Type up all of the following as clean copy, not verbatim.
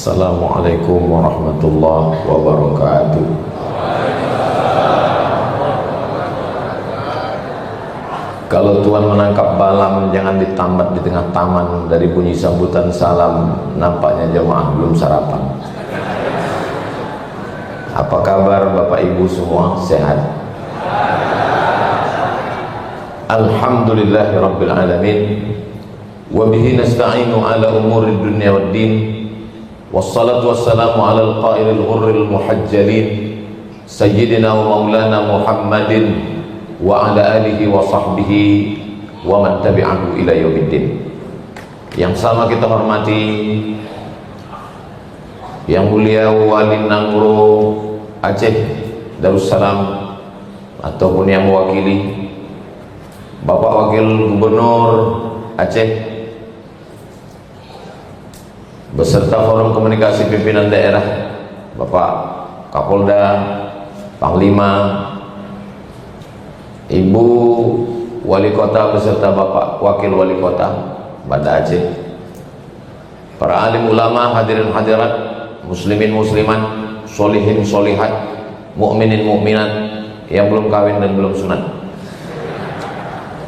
Assalamualaikum warahmatullahi wabarakatuh. Kalau Tuhan menangkap balam, jangan ditambat di tengah taman. Dari bunyi sambutan salam, nampaknya jemaah belum sarapan. Apa kabar Bapak Ibu semua? Sehat? Alhamdulillahirabbil alamin. Wa bihi nasta'inu ala umuri dunya waddin. Wassalatu wassalamu ala al-qailil ghurril muhajjalin sayyidina wa maulana Muhammadin wa ala alihi wa sahbihi wa man tabi'ahu ila yaumiddin. Yang sama kita hormati Yang mulia Wali Nangro Aceh Darussalam, ataupun yang mewakili Bapak Wakil Gubernur Aceh beserta Forum Komunikasi Pimpinan Daerah, Bapak Kapolda, Panglima, Ibu Wali Kota beserta Bapak Wakil Wali Kota Banda Aceh, para alim ulama, hadirin hadirat, muslimin muslimat, solihin solihat, mukminin mukminat yang belum kawin dan belum sunat.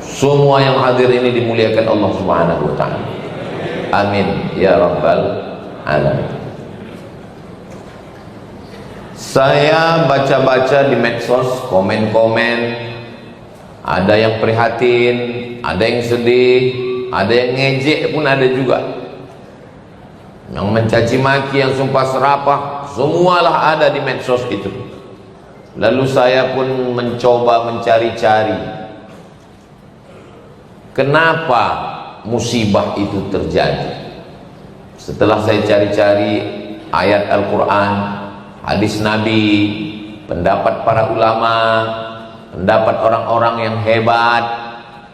Semua yang hadir ini dimuliakan Allah Subhanahu wa taala. Amin ya rabbal alamin. Saya baca-baca di medsos, komen-komen, ada yang prihatin, ada yang sedih, ada yang ngejek pun ada juga, yang mencaci maki, yang sumpah serapah, semualah ada di medsos itu. Lalu saya pun mencoba mencari-cari kenapa musibah itu terjadi. Setelah saya cari-cari ayat Al-Quran, hadis Nabi, pendapat para ulama, pendapat orang-orang yang hebat,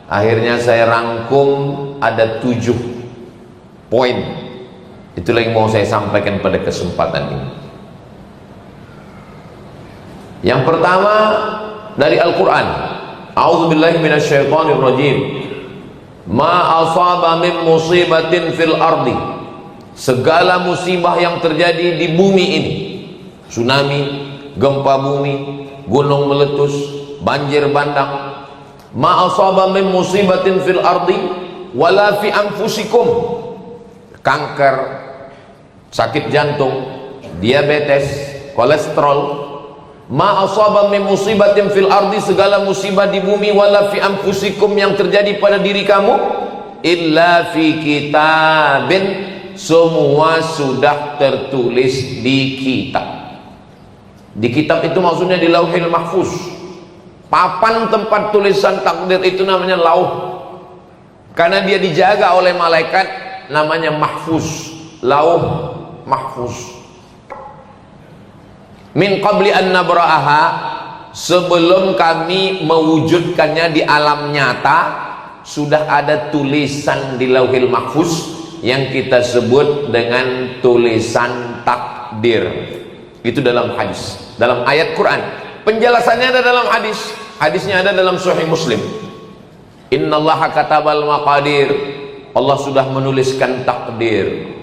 akhirnya saya rangkum ada 7 poin. Itulah yang mau saya sampaikan pada kesempatan ini. Yang pertama dari Al-Quran, a'udzubillahi minasyaitonirrajim. Ma asaba min musibatin fil ardi, segala musibah yang terjadi di bumi ini, tsunami, gempa bumi, gunung meletus, banjir bandang. Ma asaba min musibatin fil ardi wala fi anfusikum, kanker, sakit jantung, diabetes, kolesterol. Ma asaba min musibatin fil ardi, segala musibah di bumi, wala fi anfusikum, yang terjadi pada diri kamu, illa fi kitabin, semua sudah tertulis di kitab. Di kitab itu maksudnya di Lauhil Mahfuz. Papan tempat tulisan takdir itu namanya lauh, karena dia dijaga oleh malaikat, namanya mahfuz. Lauh mahfuz. Min qabli an nabra'aha, sebelum kami mewujudkannya di alam nyata, sudah ada tulisan di Lauhil Mahfuz yang kita sebut dengan tulisan takdir. Itu dalam hadis, dalam ayat Quran. Penjelasannya ada dalam hadis. Hadisnya ada dalam Sahih Muslim. Innallaha katabal maqadir, Allah sudah menuliskan takdir.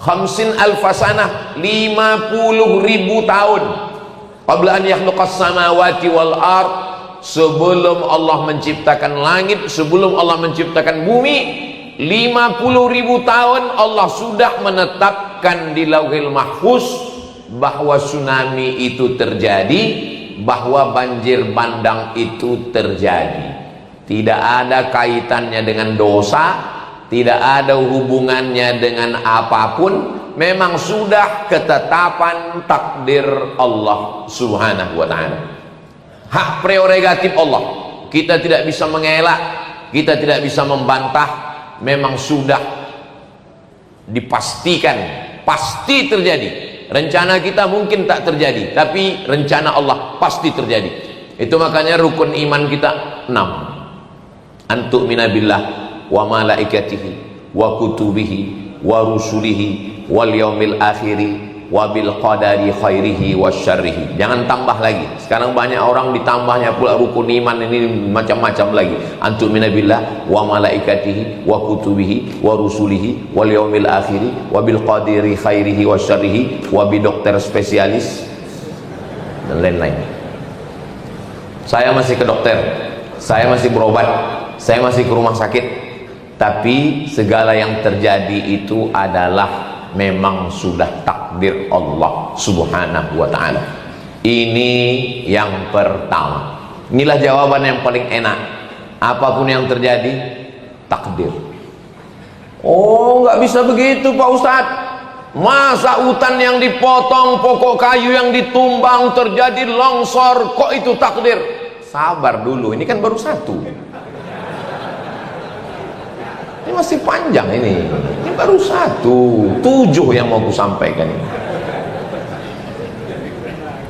50 alfasanah, 50.000 tahun, qabla an yakhluqas samawati wal ard, sebelum Allah menciptakan langit, sebelum Allah menciptakan bumi, 50.000 tahun Allah sudah menetapkan di Lauhil Mahfuz bahwa tsunami itu terjadi, bahwa banjir bandang itu terjadi. Tidak ada kaitannya dengan dosa, tidak ada hubungannya dengan apapun. Memang sudah ketetapan takdir Allah Subhanahu wa ta'ala. Hak prerogatif Allah, kita tidak bisa mengelak, kita tidak bisa membantah. Memang sudah dipastikan pasti terjadi. Rencana kita mungkin tak terjadi, tapi rencana Allah pasti terjadi. Itu makanya rukun iman kita 6. Antu'mina billah wa malaikatihi wa kutubihi wa rusulihi wal yaumil akhiri wa bil qadari khairihi wasyarrihi. Jangan tambah lagi. Sekarang banyak orang ditambahnya pula rukun iman ini macam-macam lagi. Antum minabillah wa malaikatihi wa kutubihi wa rusulihi wal yaumil akhiri wa bil qadari khairihi wasyarrihi wa bi dokter spesialis dan lain-lain. Saya masih ke dokter, saya masih berobat, saya masih ke rumah sakit, tapi segala yang terjadi itu adalah memang sudah takdir Allah subhanahu wa ta'ala. Ini yang pertama. Inilah jawaban yang paling enak. Apapun yang terjadi, takdir. Oh, nggak bisa begitu Pak Ustadz. Masa hutan yang dipotong, pokok kayu yang ditumbang, terjadi longsor, kok itu takdir? Sabar dulu, ini kan baru satu. Ini masih panjang ini baru satu, 7 yang mau ku sampaikan ini.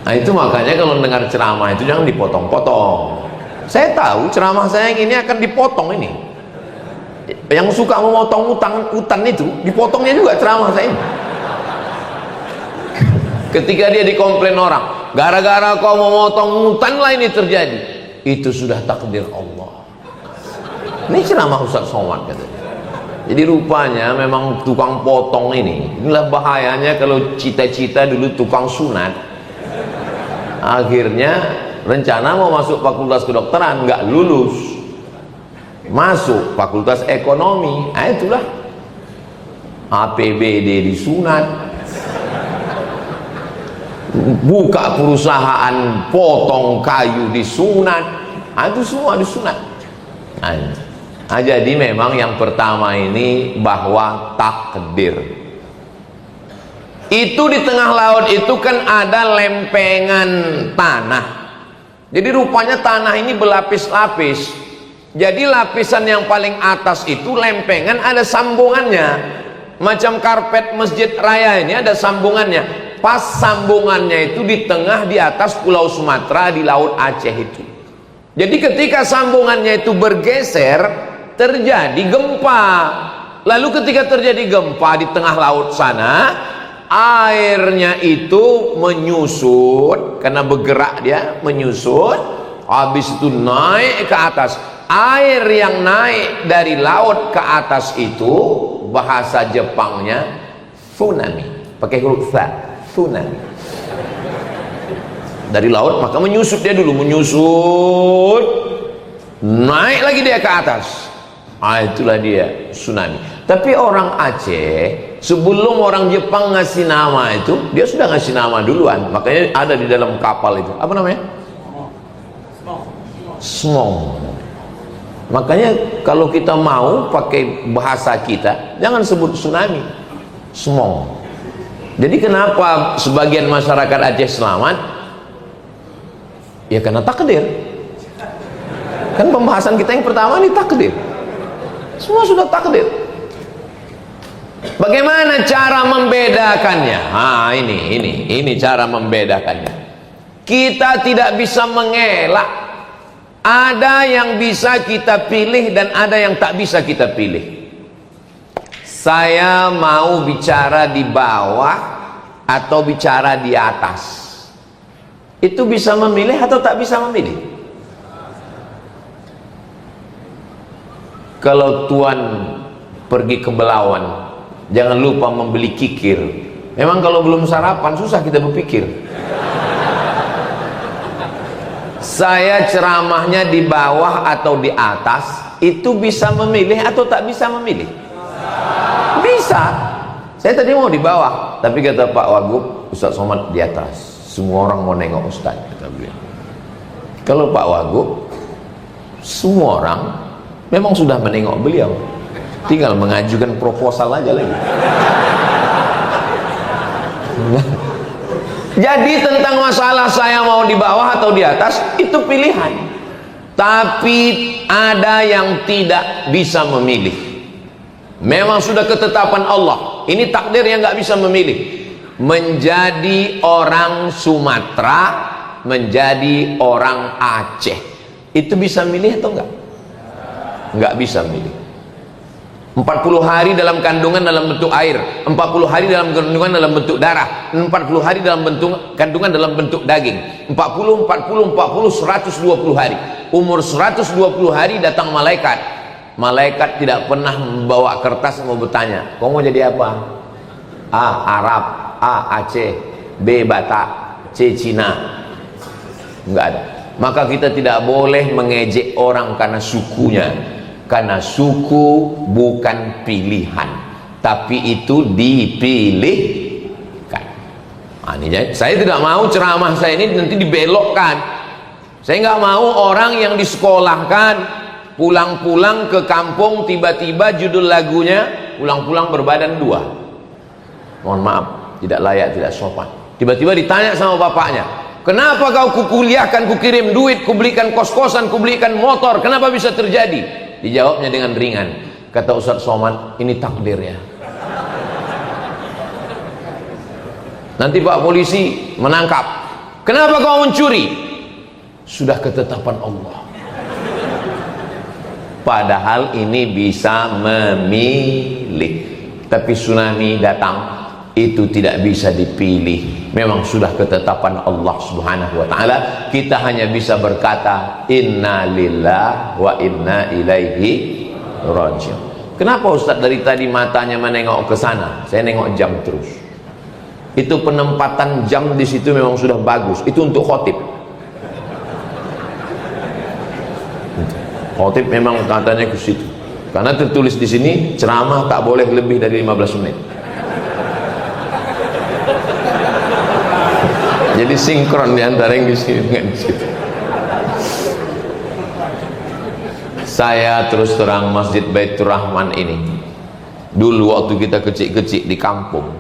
Nah itu makanya kalau dengar ceramah itu jangan dipotong-potong. Saya tahu ceramah saya yang ini akan dipotong ini. Yang suka memotong hutan itu dipotongnya juga ceramah saya ini. Ketika dia dikomplain orang, gara-gara kau memotong hutan lah ini terjadi, itu sudah takdir Allah. Ini ceramah Ustaz Somad katanya. Jadi rupanya memang tukang potong ini, inilah bahayanya kalau cita-cita dulu tukang sunat. Akhirnya rencana mau masuk fakultas kedokteran, nggak lulus. Masuk fakultas ekonomi, nah itulah APBD disunat. Buka perusahaan potong kayu disunat, itu semua disunat. Nah, jadi memang yang pertama ini bahwa takdir. Itu di tengah laut itu kan ada lempengan tanah. Jadi rupanya tanah ini berlapis-lapis. Jadi lapisan yang paling atas itu lempengan ada sambungannya. Macam karpet masjid raya ini ada sambungannya. Pas sambungannya itu di tengah di atas Pulau Sumatera di Laut Aceh itu. Jadi ketika sambungannya itu bergeser, terjadi gempa. Lalu ketika terjadi gempa di tengah laut sana, airnya itu menyusut karena bergerak dia menyusut, habis itu naik ke atas. Air yang naik dari laut ke atas itu bahasa Jepangnya tsunami, pakai huruf tsa. Tsunami dari laut, maka menyusut dia dulu, menyusut, naik lagi dia ke atas. Itulah dia tsunami. Tapi orang Aceh sebelum orang Jepang ngasih nama itu, dia sudah ngasih nama duluan. Makanya ada di dalam kapal itu, apa namanya? Smong. Makanya kalau kita mau pakai bahasa kita, jangan sebut tsunami, smong. Jadi kenapa sebagian masyarakat Aceh selamat? Ya karena takdir. Kan pembahasan kita yang pertama ini takdir. Semua sudah takdir. Bagaimana cara membedakannya? Ini cara membedakannya. Kita tidak bisa mengelak. Ada yang bisa kita pilih dan ada yang tak bisa kita pilih. Saya mau bicara di bawah atau bicara di atas. Itu bisa memilih atau tak bisa memilih? Kalau tuan pergi ke Belawan, jangan lupa membeli kikir. Memang kalau belum sarapan susah kita berpikir. Saya ceramahnya di bawah atau di atas, itu bisa memilih atau tak bisa memilih? Bisa. Saya tadi mau di bawah, tapi kata Pak Wagub, Ustaz Somad di atas. Semua orang mau nengok Ustaz, kata beliau. Kalau Pak Wagub, semua orang memang sudah menengok beliau, tinggal mengajukan proposal aja lagi. Jadi tentang masalah saya mau di bawah atau di atas, itu pilihan. Tapi ada yang tidak bisa memilih. Memang sudah ketetapan Allah. Ini takdir yang nggak bisa memilih. Menjadi orang Sumatera, menjadi orang Aceh, itu bisa milih atau enggak? Nggak bisa milih. 40 hari dalam kandungan dalam bentuk air, 40 hari dalam kandungan dalam bentuk darah, 40 hari dalam bentuk kandungan dalam bentuk daging, 40, 120 hari. Umur 120 hari datang malaikat. Malaikat tidak pernah membawa kertas mau bertanya, kau mau jadi apa? A. Arab, A. Aceh, B. Batak, C. Cina. Enggak ada. Maka kita tidak boleh mengejek orang karena sukunya, karena suku bukan pilihan, tapi itu dipilihkan. Saya tidak mau ceramah saya ini nanti dibelokkan. Saya nggak mau orang yang disekolahkan pulang-pulang ke kampung tiba-tiba judul lagunya pulang-pulang berbadan dua. Mohon maaf, tidak layak, tidak sopan. Tiba-tiba ditanya sama bapaknya, kenapa kau kukuliahkan, kukirim duit, kubelikan kos-kosan, kubelikan motor, kenapa bisa terjadi? Dijawabnya dengan ringan, kata Ustadz Somad, ini takdir ya. Nanti Pak polisi menangkap, kenapa kau mencuri? Sudah ketetapan Allah. Padahal ini bisa memilih, tapi tsunami datang itu tidak bisa dipilih, memang sudah ketetapan Allah Subhanahu wa ta'ala. Kita hanya bisa berkata inna lillah wa inna ilaihi raji'un. Kenapa Ustaz dari tadi matanya menengok ke sana? Saya nengok jam terus. Itu penempatan jam di situ memang sudah bagus. Itu untuk khotib. Khotib memang katanya ke situ. Karena tertulis di sini ceramah tak boleh lebih dari 15 menit. Jadi sinkron di antara yang di sini dengan di situ. Saya terus terang Masjid Baitur Rahman ini, dulu waktu kita kecil-kecil di kampung,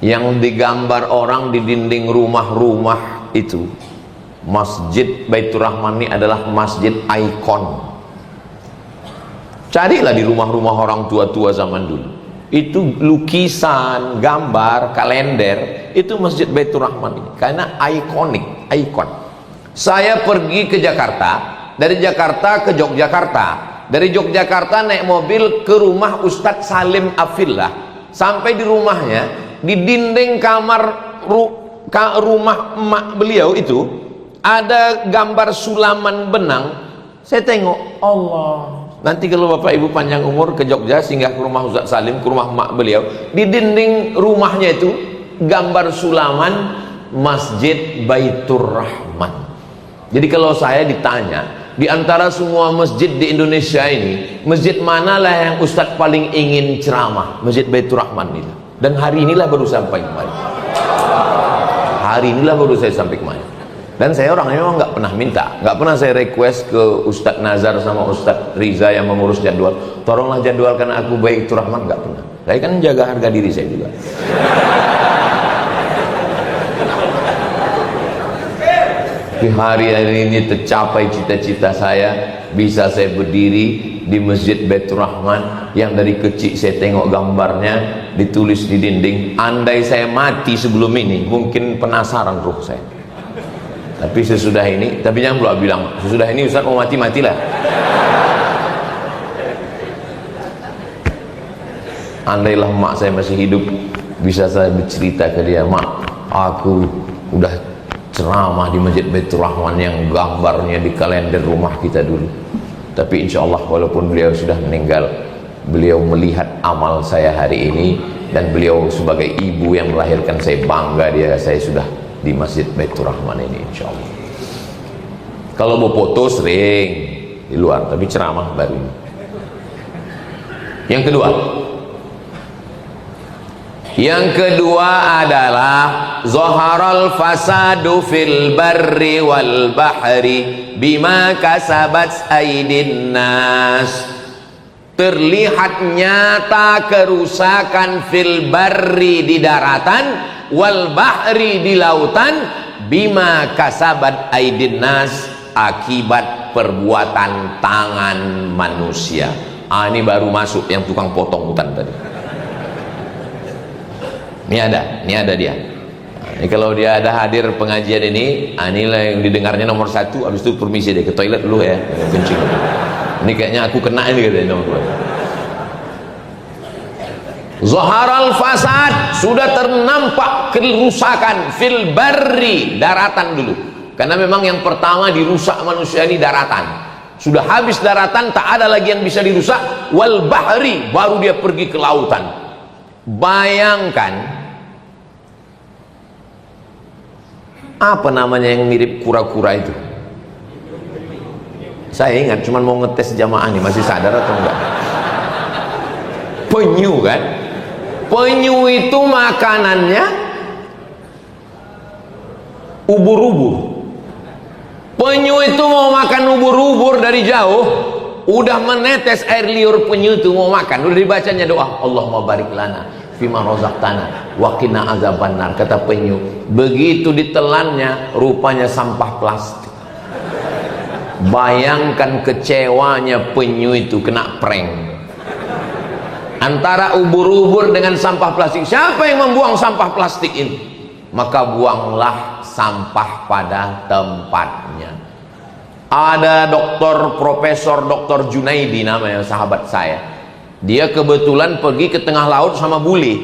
yang digambar orang di dinding rumah-rumah itu, Masjid Baitur Rahman ini adalah masjid ikon. Carilah di rumah-rumah orang tua-tua zaman dulu, itu lukisan, gambar, kalender, itu Masjid Baitur Rahman ini, karena ikonik, ikon. Saya pergi ke Jakarta, dari Jakarta ke Yogyakarta, dari Yogyakarta naik mobil ke rumah Ustadz Salim Afillah. Sampai di rumahnya, di dinding kamar rumah emak beliau itu ada gambar sulaman benang. Saya tengok, Allah. Nanti kalau Bapak Ibu panjang umur ke Jogja singgah ke rumah Ustadz Salim, ke rumah emak beliau, di dinding rumahnya itu gambar sulaman Masjid Baitur Rahman. Jadi kalau saya ditanya, di antara semua masjid di Indonesia ini, masjid manalah yang Ustadz paling ingin ceramah? Masjid Baitur Rahman itu. Dan hari inilah baru sampai kemarin. Hari inilah baru saya sampai kemarin. Dan saya orangnya memang nggak pernah minta, nggak pernah saya request ke Ustadz Nazar sama Ustadz Riza yang mengurus jadwal, tolonglah jadwalkan aku Baitur Rahman, nggak pernah. Saya kan jaga harga diri saya juga. Di hari ini tercapai cita-cita saya, bisa saya berdiri di Masjid Baitur Rahman yang dari kecil saya tengok gambarnya ditulis di dinding. Andai saya mati sebelum ini, mungkin penasaran ruh saya. Tapi sesudah ini, tapi jangan pula bilang sesudah ini Ustaz mau mati-matilah. Andailah mak saya masih hidup, bisa saya bercerita ke dia, mak, aku udah ceramah di Masjid Baitur Rahman yang gambarnya di kalender rumah kita dulu. Tapi insya Allah walaupun beliau sudah meninggal, beliau melihat amal saya hari ini, dan beliau sebagai ibu yang melahirkan saya bangga dia, saya sudah di Masjid Baitur Rahman ini insya Allah. Kalau mau foto sering di luar, tapi ceramah baru ini. Yang kedua adalah zaharal fasadu fil barri wal bahri bima kasabat aydin nas. Terlihat nyata kerusakan fil barri di daratan, wal bahri di lautan, bima kasabat aydin nas, akibat perbuatan tangan manusia. Ini baru masuk yang tukang potong hutan tadi. Ini ada dia. Ini kalau dia ada hadir pengajian ini, inilah yang didengarnya nomor 1. Habis itu permisi deh ke toilet dulu ya, kencing. Ini kayaknya aku kena ini katanya nomor 2. Zaharal fasad, sudah ternampak kerusakan fil barri, daratan dulu. Karena memang yang pertama dirusak manusia ini daratan. Sudah habis daratan, tak ada lagi yang bisa dirusak. Wal bahri, baru dia pergi ke lautan. Bayangkan, apa namanya yang mirip kura-kura itu? Saya ingat, cuman mau ngetes jamaah nih, masih sadar atau enggak? Penyu kan? Penyu itu makanannya ubur-ubur. Penyu itu mau makan ubur-ubur dari jauh, udah menetes air liur penyu itu mau makan, udah dibacanya doa, Allahumma barik lana fima razaqtana wa qina azabannar, kata penyu. Begitu ditelannya, rupanya sampah plastik. Bayangkan kecewanya penyu itu kena prank. Antara ubur-ubur dengan sampah plastik, siapa yang membuang sampah plastik ini? Maka buanglah sampah pada tempatnya. Ada Profesor Dr. Junaidi namanya, sahabat saya. Dia kebetulan pergi ke tengah laut sama bule.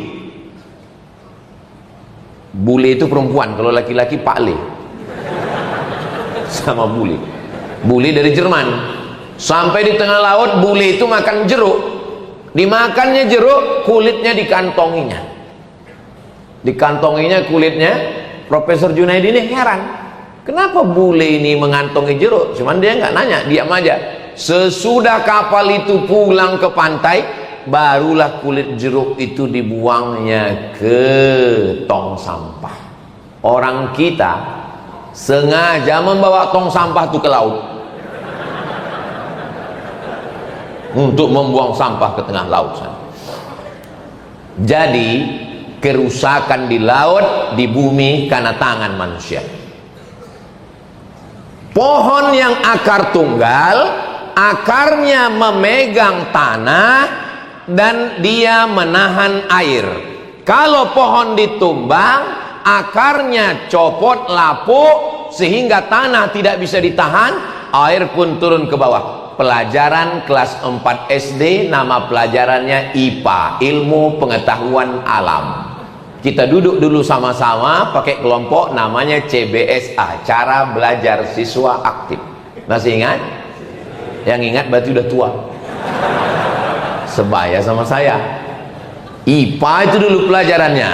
Bule itu perempuan, kalau laki-laki Pak Le. Sama bule. Bule dari Jerman. Sampai di tengah laut, bule itu makan jeruk. Dimakannya jeruk, kulitnya dikantonginya. Dikantonginya kulitnya. Profesor Junaidi ini heran, kenapa bule ini mengantongi jeruk? Cuman dia nggak nanya, diam aja. Sesudah kapal itu pulang ke pantai, barulah kulit jeruk itu dibuangnya ke tong sampah. Orang kita sengaja membawa tong sampah itu ke laut untuk membuang sampah ke tengah laut sana. Jadi kerusakan di laut, di bumi karena tangan manusia. Pohon yang akar tunggal, akarnya memegang tanah dan dia menahan air. Kalau pohon ditumbang, akarnya copot, lapuk, sehingga tanah tidak bisa ditahan, air pun turun ke bawah. Pelajaran kelas 4 SD, nama pelajarannya IPA, ilmu pengetahuan alam. Kita duduk dulu sama-sama pakai kelompok, namanya CBSA, cara belajar siswa aktif. Masih ingat? Yang ingat berarti udah tua. Sebaya sama saya. IPA itu dulu pelajarannya.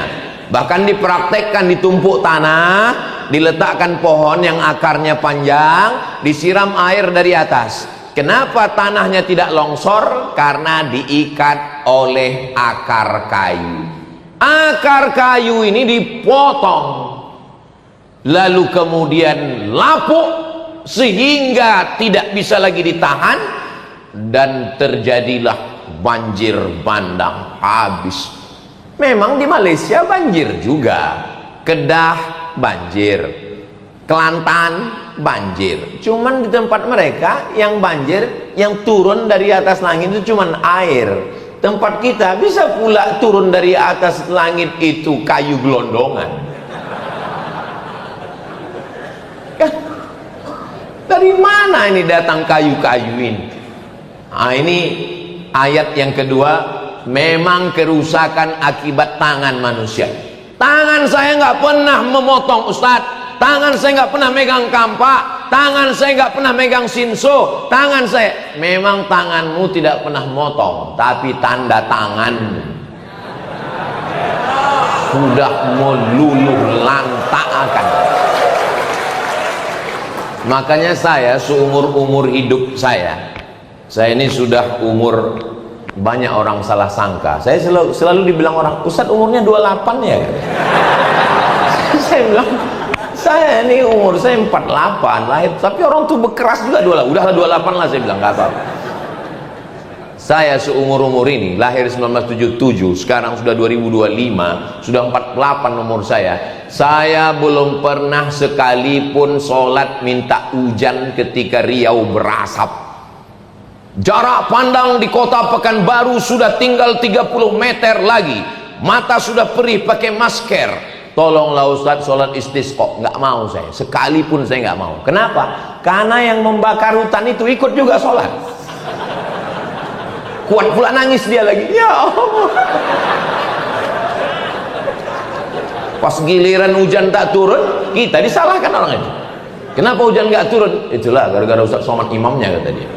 Bahkan dipraktekkan, ditumpuk tanah, diletakkan pohon yang akarnya panjang, disiram air dari atas. Kenapa tanahnya tidak longsor? Karena diikat oleh akar kayu. Akar kayu ini dipotong, lalu kemudian lapuk sehingga tidak bisa lagi ditahan, dan terjadilah banjir bandang, habis. Memang di Malaysia banjir juga, Kedah banjir, Kelantan banjir. Cuman di tempat mereka yang banjir, yang turun dari atas langit itu cuman air. Tempat kita bisa pula turun dari atas langit itu kayu gelondongan. Dari mana ini datang kayu-kayu ini? Nah, ini ayat yang kedua, memang kerusakan akibat tangan manusia. Tangan saya nggak pernah memotong, Ustadz. Tangan saya nggak pernah megang kampak. Tangan saya nggak pernah megang sinso. Tangan saya, memang tanganmu tidak pernah motong, tapi tanda tanganmu sudah meluluh lantakkan. Makanya saya seumur-umur hidup saya ini sudah umur, banyak orang salah sangka. Saya selalu dibilang orang, Ustadz umurnya 28 ya. Saya bilang, saya ini umur saya 48 lahir, tapi orang tuh berkeras juga 28. Udahlah 28 lah, saya bilang, gak apa-apa. Saya seumur-umur ini lahir 1977, sekarang sudah 2025, sudah 48 umur saya. Saya belum pernah sekalipun sholat minta hujan ketika Riau berasap. Jarak pandang di kota Pekanbaru sudah tinggal 30 meter lagi. Mata sudah perih pakai masker. Tolonglah Ustadz sholat istisqa. Nggak mau saya, sekalipun saya nggak mau. Kenapa? Karena yang membakar hutan itu ikut juga sholat. Kuat pula nangis dia lagi. Ya Allah. Pas giliran hujan tak turun, kita disalahkan orang itu. Kenapa hujan nggak turun? Itulah gara-gara Ustaz Somad imamnya, kata dia.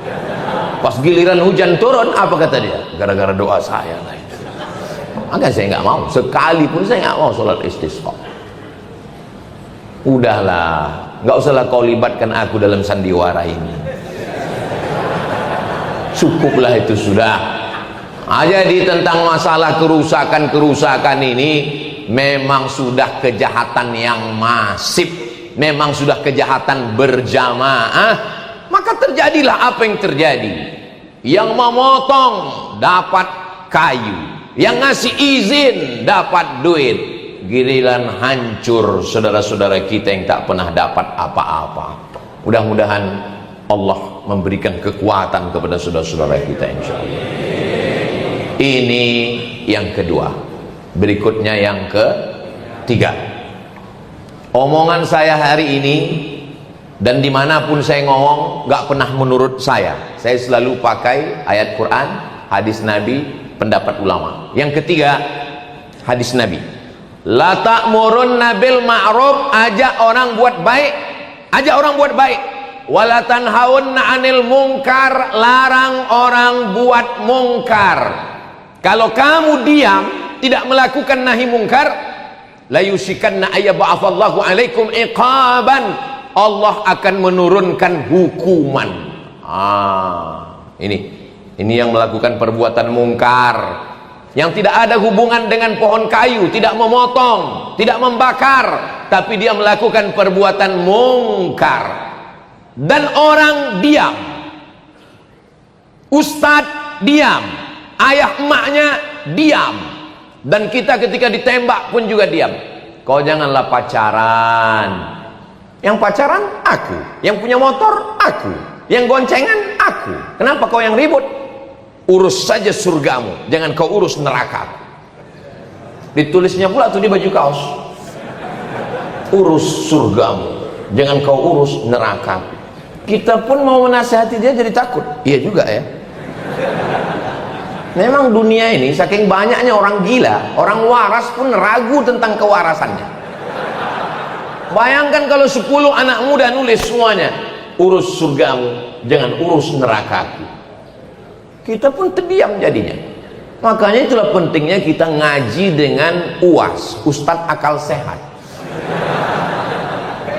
Pas giliran hujan turun, apa kata dia? Gara-gara doa saya lah itu. Maka saya nggak mau, sekalipun saya nggak mau sholat istisqa. Udahlah, nggak usahlah kau libatkan aku dalam sandiwara ini. Cukuplah itu sudah. Jadi tentang masalah kerusakan ini memang sudah kejahatan yang masif, memang sudah kejahatan berjamaah. Maka terjadilah apa yang terjadi. Yang memotong dapat kayu, yang ngasih izin dapat duit. Giliran hancur saudara-saudara kita yang tak pernah dapat apa-apa. Mudah-mudahan Allah memberikan kekuatan kepada saudara-saudara kita, insyaallah. Ini yang kedua. Berikutnya yang ketiga. Omongan saya hari ini dan dimanapun saya ngomong gak pernah menurut saya selalu pakai ayat Quran, hadis Nabi, pendapat ulama. Yang ketiga, hadis Nabi, la ta'murunna bil ma'ruf, ajak orang buat baik, ajak orang buat baik, wala tanhaunna 'anil munkar, larang orang buat mungkar. Kalau kamu diam tidak melakukan nahi mungkar, la yusikanna ayyab'atsallahu 'alaikum iqaban, Allah akan menurunkan hukuman. Ini yang melakukan perbuatan mungkar, yang tidak ada hubungan dengan pohon kayu, tidak memotong, tidak membakar, tapi dia melakukan perbuatan mungkar. Dan orang diam, ustadz diam, ayah emaknya diam, dan kita ketika ditembak pun juga diam. Kau janganlah pacaran. Yang pacaran aku, yang punya motor aku, yang goncengan aku. Kenapa kau yang ribut? Urus saja surgamu, jangan kau urus neraka. Ditulisnya pula tuh di baju kaos, urus surgamu, jangan kau urus neraka. Kita pun mau menasihati dia jadi takut. Iya juga ya. Memang dunia ini saking banyaknya orang gila, orang waras pun ragu tentang kewarasannya. Bayangkan kalau 10 anak muda nulis semuanya, urus surgamu, jangan urus nerakaku. Kita pun terdiam jadinya. Makanya itulah pentingnya kita ngaji dengan UAS, Ustadz Akal Sehat.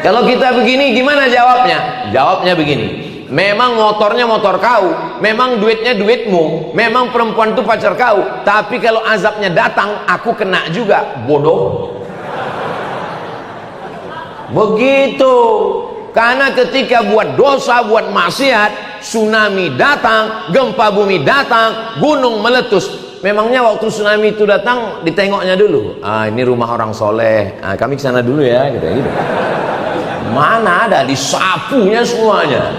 Kalau kita begini gimana jawabnya? Jawabnya begini, memang motornya motor kau, memang duitnya duitmu, memang perempuan itu pacar kau, tapi kalau azabnya datang aku kena juga, bodoh. Begitu. Karena ketika buat dosa, buat maksiat, tsunami datang, gempa bumi datang, gunung meletus. Memangnya waktu tsunami itu datang ditengoknya dulu, ini rumah orang soleh, kami ke sana dulu ya, gitu. Mana ada, disapunya semuanya.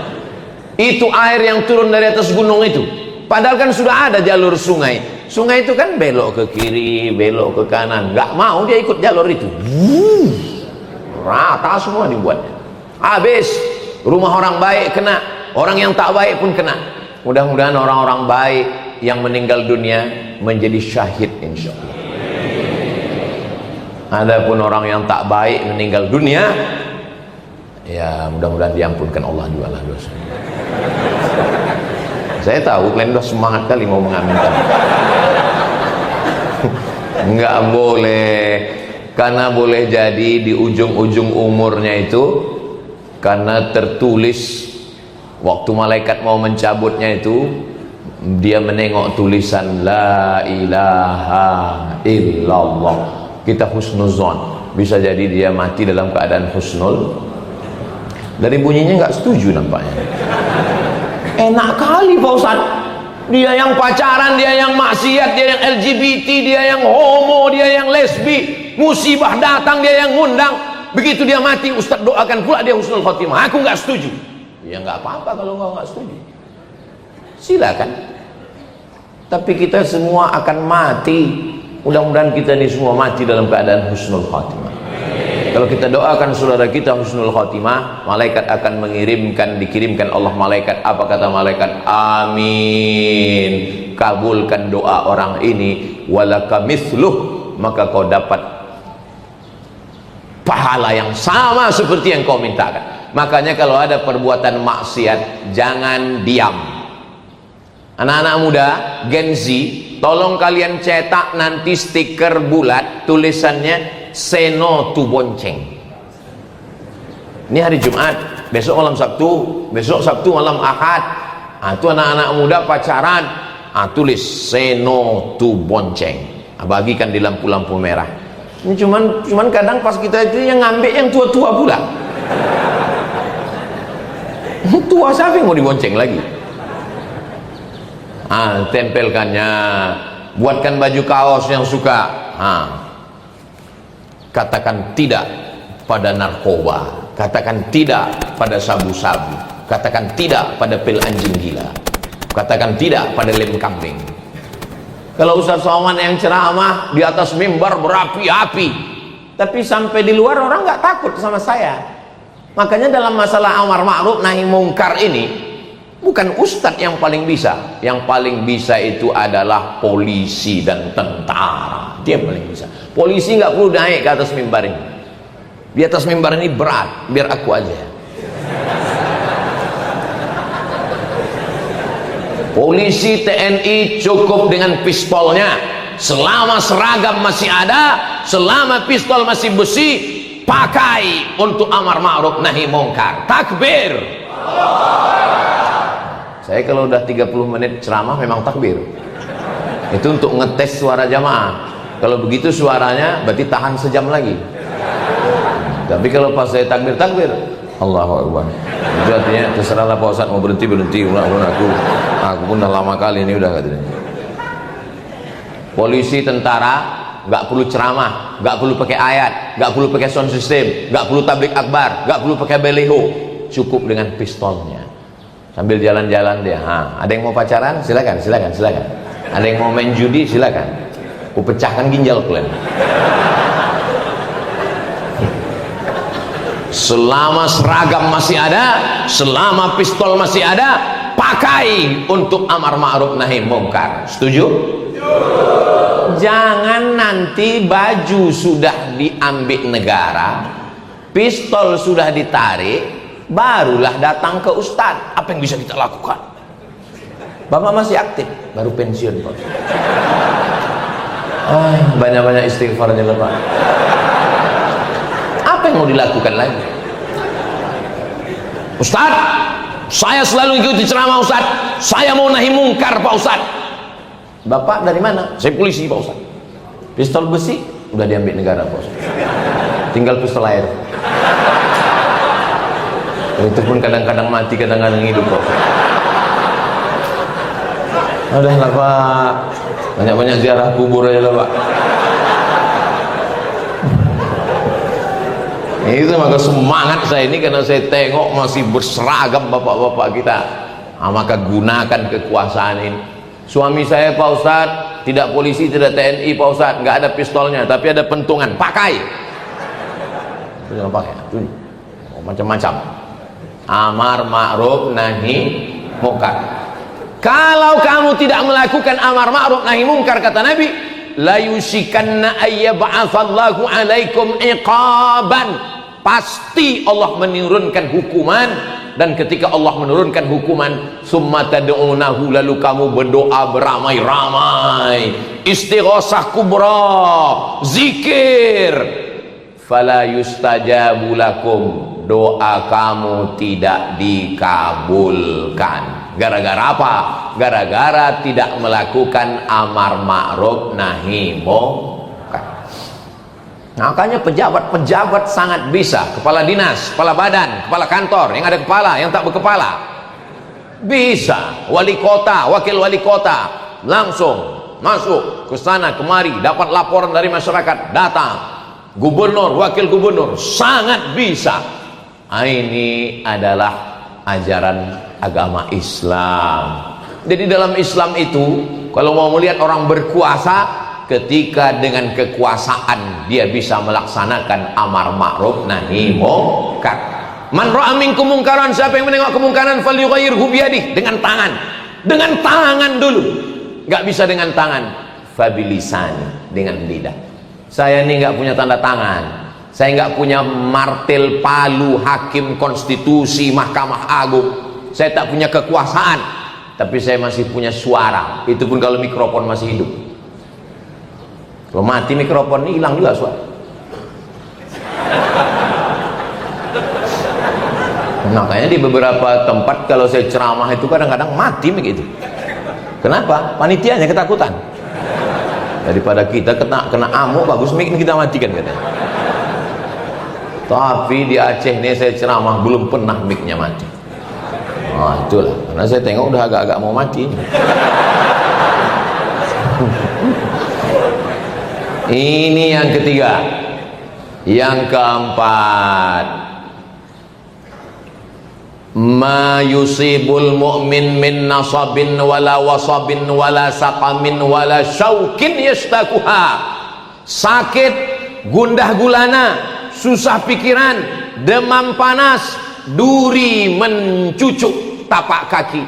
Itu air yang turun dari atas gunung itu, padahal kan sudah ada jalur sungai. Sungai itu kan belok ke kiri, belok ke kanan, nggak mau dia ikut jalur itu. Rata semua dibuatnya. Habis rumah orang baik kena, orang yang tak baik pun kena. Mudah-mudahan orang-orang baik yang meninggal dunia menjadi syahid insyaallah. Adapun orang yang tak baik meninggal dunia, ya mudah-mudahan diampunkan Allah juga lah dosa. Saya tahu kalian udah semangat kali mau mengaminkan. Enggak boleh. Karena boleh jadi di ujung-ujung umurnya itu, karena tertulis waktu malaikat mau mencabutnya itu, dia menengok tulisan la ilaha illallah. Kita husnuzon, bisa jadi dia mati dalam keadaan husnul. Dari bunyinya nggak setuju nampaknya. Enak kali Pak Ustadz, dia yang pacaran, dia yang maksiat, dia yang LGBT, dia yang homo, dia yang lesbi, musibah datang dia yang ngundang, begitu dia mati Ustadz doakan pula dia husnul khotimah. Aku nggak setuju. Ya nggak apa-apa kalau nggak setuju, silakan. Tapi kita semua akan mati. Mudah-mudahan kita ini semua mati dalam keadaan husnul khotimah. Kalau kita doakan saudara kita husnul khotimah, malaikat akan dikirimkan Allah malaikat. Apa kata malaikat? Amin, kabulkan doa orang ini, walaka mithluh, maka kau dapat pahala yang sama seperti yang kau mintakan. Makanya kalau ada perbuatan maksiat, jangan diam. Anak-anak muda, Gen Z, tolong kalian cetak nanti stiker bulat, tulisannya say no to bonceng. Ini hari Jumat, besok malam Sabtu, besok Sabtu malam Ahad. Itu anak-anak muda pacaran, tulis say no to bonceng. Bagikan di lampu-lampu merah. Ini cuman kadang pas kita itu yang ngambil yang tua-tua pula. Tua siapa yang mau dibonceng lagi? Tempelkannya, buatkan baju kaos yang suka. Katakan tidak pada narkoba, katakan tidak pada sabu-sabu, katakan tidak pada pil anjing gila, katakan tidak pada lem kambing. Kalau Ustaz Somad yang ceramah di atas mimbar berapi-api, tapi sampai di luar orang nggak takut sama saya. Makanya dalam masalah amar ma'ruf nahi mungkar ini, bukan ustadz yang paling bisa. Yang paling bisa itu adalah polisi dan tentara. Dia yang paling bisa. Polisi nggak perlu naik ke atas mimbar ini. Di atas mimbar ini berat, biar aku aja. Polisi TNI cukup dengan pistolnya. Selama seragam masih ada, selama pistol masih besi, pakai untuk amar ma'ruf nahi mungkar. Takbir. Saya kalau udah 30 menit ceramah memang takbir. Itu untuk ngetes suara jamaah. Kalau begitu suaranya berarti tahan sejam lagi. Tapi kalau pas saya takbir Allahu Akbar, itu artinya terserahlah Pak Ustadz mau berhenti ulang aku pun udah lama kali ini udah katanya. Polisi tentara nggak perlu ceramah, nggak perlu pakai ayat, nggak perlu pakai sound system, nggak perlu tablik akbar, nggak perlu pakai baliho, cukup dengan pistolnya. Sambil jalan-jalan dia, ada yang mau pacaran silakan. Ada yang mau main judi silakan. Ku pecahkan ginjal kalian. Selama seragam masih ada, selama pistol masih ada, pakai untuk amar ma'ruf nahi mungkar. Setuju? Jangan nanti baju sudah diambil negara, pistol sudah ditarik, barulah datang ke ustadz. Apa yang bisa kita lakukan? Bapak masih aktif, baru pensiun Pak. Banyak-banyak istighfarnya Bapak. Apa yang mau dilakukan lagi? Ustaz, saya selalu ikuti ceramah Ustaz. Saya mau nahi mungkar Pak Ustaz. Bapak dari mana? Saya polisi Pak Ustaz. Pistol besi udah diambil negara Pak Ustaz. Tinggal pistol air. Itu pun kadang-kadang mati, kadang-kadang hidup Pak Ustaz. Udahlah Pak, banyak-banyak ziarah kubur aja lah Pak. Itu maka semangat saya ini karena saya tengok masih berseragam bapak-bapak kita. Maka gunakan kekuasaan ini. Suami saya Pak Ustadz tidak polisi, tidak TNI Pak Ustadz, nggak ada pistolnya, tapi ada pentungan, pakai. Jangan pakai, macam-macam. Amar ma'ruf nahi mungkar. Kalau kamu tidak melakukan amar ma'ruf nahi mungkar, kata Nabi, la yusikanna ayyab'atsallahu alaikum iqaban. Pasti Allah menurunkan hukuman, dan ketika Allah menurunkan hukuman, summa tad'unahu, lalu kamu berdoa beramai-ramai, istighosah kubra, zikir, fala yustajabu lakum, doa kamu tidak dikabulkan. Gara-gara apa? Gara-gara tidak melakukan amar ma'ruf nahi mungkar. Makanya pejabat-pejabat sangat bisa, kepala dinas, kepala badan, kepala kantor, yang ada kepala, yang tak berkepala, bisa. Wali kota, wakil wali kota, langsung masuk ke sana kemari, dapat laporan dari masyarakat, datang. Gubernur, wakil gubernur, sangat bisa. Ini adalah ajaran agama Islam. Jadi dalam Islam itu, kalau mau melihat orang berkuasa, ketika dengan kekuasaan dia bisa melaksanakan amar ma'ruf nahi mungkar. Man ra'a minkum mungkaran, siapa yang menengok kemungkaran, falyughayyirhu biyadihi, dengan tangan dulu. Nggak bisa dengan tangan, fabilisani, dengan lidah. Saya ini nggak punya tanda tangan, Saya nggak punya martil palu hakim konstitusi Mahkamah Agung. Saya tak punya kekuasaan, tapi saya masih punya suara. Itu pun kalau mikrofon masih hidup. Kalau mati mikrofon ini hilang juga suara. Makanya di beberapa tempat kalau saya ceramah itu kadang-kadang mati begitu. Kenapa? Panitianya ketakutan. Daripada kita kena amuk, bagus mic kita matikan katanya. Tapi di Aceh ini saya ceramah belum pernah mic-nya mati. Nah itulah, karena saya tengok udah agak-agak mau mati. Ini yang ketiga. Yang keempat, ma yusibul mu'min min nasabin wala wasabin wala saqamin wala syaukin yastakuha. Sakit, gundah gulana, susah pikiran, demam panas, duri mencucuk tapak kaki,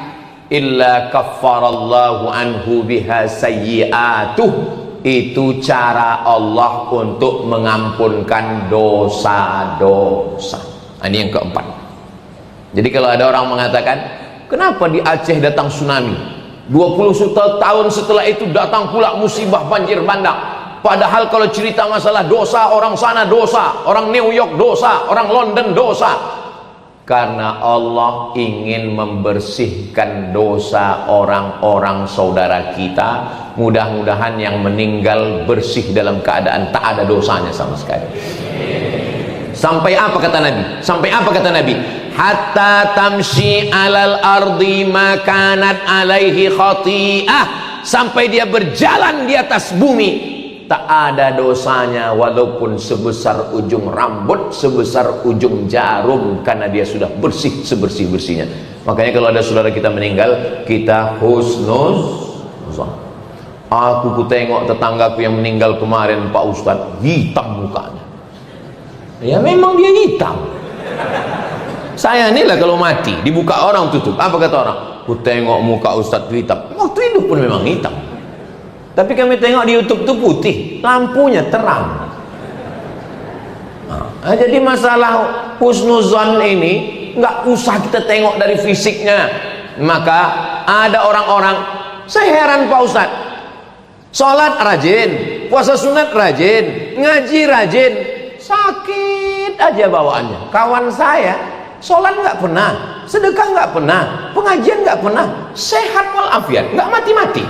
illa kaffarallahu anhu biha sayyi'atuh. Itu cara Allah untuk mengampunkan dosa-dosa. Ini yang keempat. Jadi kalau ada orang mengatakan, kenapa di Aceh datang tsunami, 20 tahun setelah itu datang pula musibah banjir bandang, padahal kalau cerita masalah dosa, orang sana dosa, orang New York dosa, orang London dosa. Karena Allah ingin membersihkan dosa orang-orang saudara kita. Mudah-mudahan yang meninggal bersih dalam keadaan tak ada dosanya sama sekali. Sampai apa kata Nabi? Sampai apa kata Nabi? Hatta tamshi alal ardi makanat alaihi khati'ah. Sampai dia berjalan di atas bumi, tak ada dosanya walaupun sebesar ujung rambut, sebesar ujung jarum, karena dia sudah bersih sebersih-bersihnya. Makanya kalau ada saudara kita meninggal, kita husnuzon. Aku tengok tetanggaku yang meninggal kemarin Pak Ustadz, hitam mukanya. Ya memang dia hitam. Saya inilah kalau mati dibuka orang tutup, apa kata orang? Ku tengok muka Ustadz hitam. Waktu hidup pun memang hitam. Tapi kami tengok di YouTube itu putih, lampunya terang. Nah, jadi masalah husnuzon ini nggak usah kita tengok dari fisiknya. Maka ada orang-orang, saya heran Pak Ustadz, sholat rajin, puasa sunat rajin, ngaji rajin, sakit aja bawaannya. Kawan saya sholat nggak pernah, sedekah nggak pernah, pengajian nggak pernah, sehat walafiat, nggak mati-mati.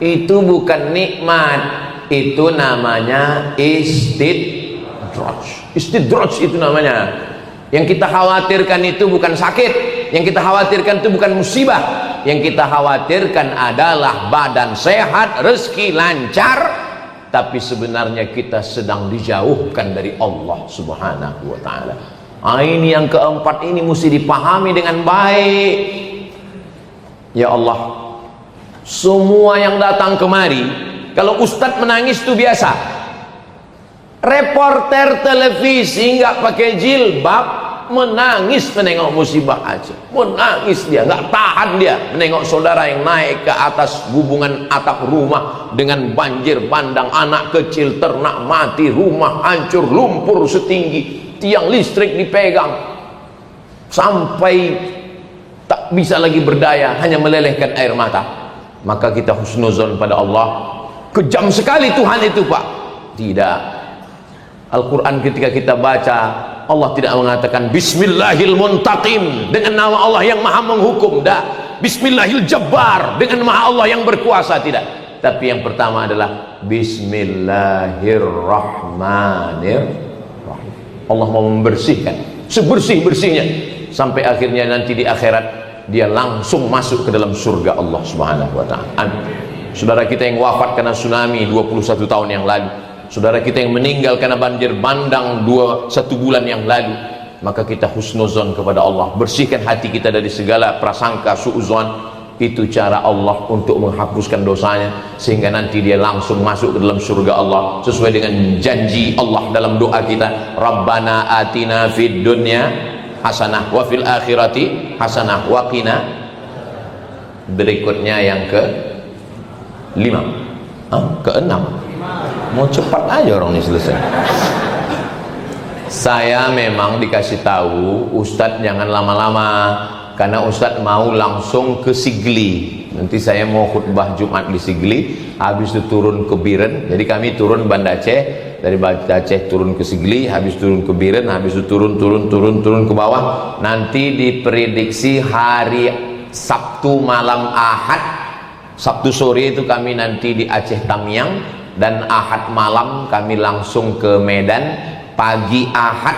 Itu bukan nikmat, itu namanya istidraj. Istidraj itu namanya. Yang kita khawatirkan itu bukan sakit, yang kita khawatirkan itu bukan musibah, yang kita khawatirkan adalah badan sehat, rezeki lancar, tapi sebenarnya kita sedang dijauhkan dari Allah Subhanahu wa ta'ala. Ini yang keempat, ini mesti dipahami dengan baik. Ya Allah, semua yang datang kemari, kalau ustadz menangis itu biasa. Reporter televisi nggak pakai jilbab menangis menengok musibah Aceh, menangis dia, nggak tahan dia menengok saudara yang naik ke atas hubungan atap rumah dengan banjir bandang, anak kecil, ternak mati, rumah hancur, lumpur setinggi, tiang listrik dipegang, sampai tak bisa lagi berdaya, hanya melelehkan air mata. Maka kita husnuzon pada Allah. Kejam sekali Tuhan itu Pak. Tidak. Al-Quran ketika kita baca, Allah tidak mengatakan Bismillahil Muntaqim, dengan nama Allah yang maha menghukum. Tidak. Bismillahil Jabbar, dengan nama Allah yang berkuasa. Tidak. Tapi yang pertama adalah Bismillahirrahmanirrahim. Allah mau membersihkan sebersih-bersihnya, sampai akhirnya nanti di akhirat dia langsung masuk ke dalam surga Allah Subhanahu wa ta'ala. Saudara kita yang wafat karena tsunami 21 tahun yang lalu, saudara kita yang meninggal karena banjir bandang 1 bulan yang lalu, maka kita husnuzon kepada Allah, bersihkan hati kita dari segala prasangka suuzon. Itu cara Allah untuk menghapuskan dosanya, sehingga nanti dia langsung masuk ke dalam surga Allah, sesuai dengan janji Allah dalam doa kita, Rabbana atina fid dunya hasanah wa fil akhirati hasanah wa qina. Berikutnya yang ke-5, ke-6. Mau cepat aja orang ini selesai. Saya memang dikasih tahu Ustadz jangan lama-lama, karena Ustadz mau langsung ke Sigli. Nanti saya mau khutbah Jumat di Sigli, habis itu turun ke Biren. Jadi kami turun Banda Aceh, dari Banda Aceh turun ke Sigli, habis turun ke Biren, habis itu turun ke bawah. Nanti diprediksi hari Sabtu malam Ahad, Sabtu sore itu kami nanti di Aceh Tamiang, dan Ahad malam kami langsung ke Medan. Pagi Ahad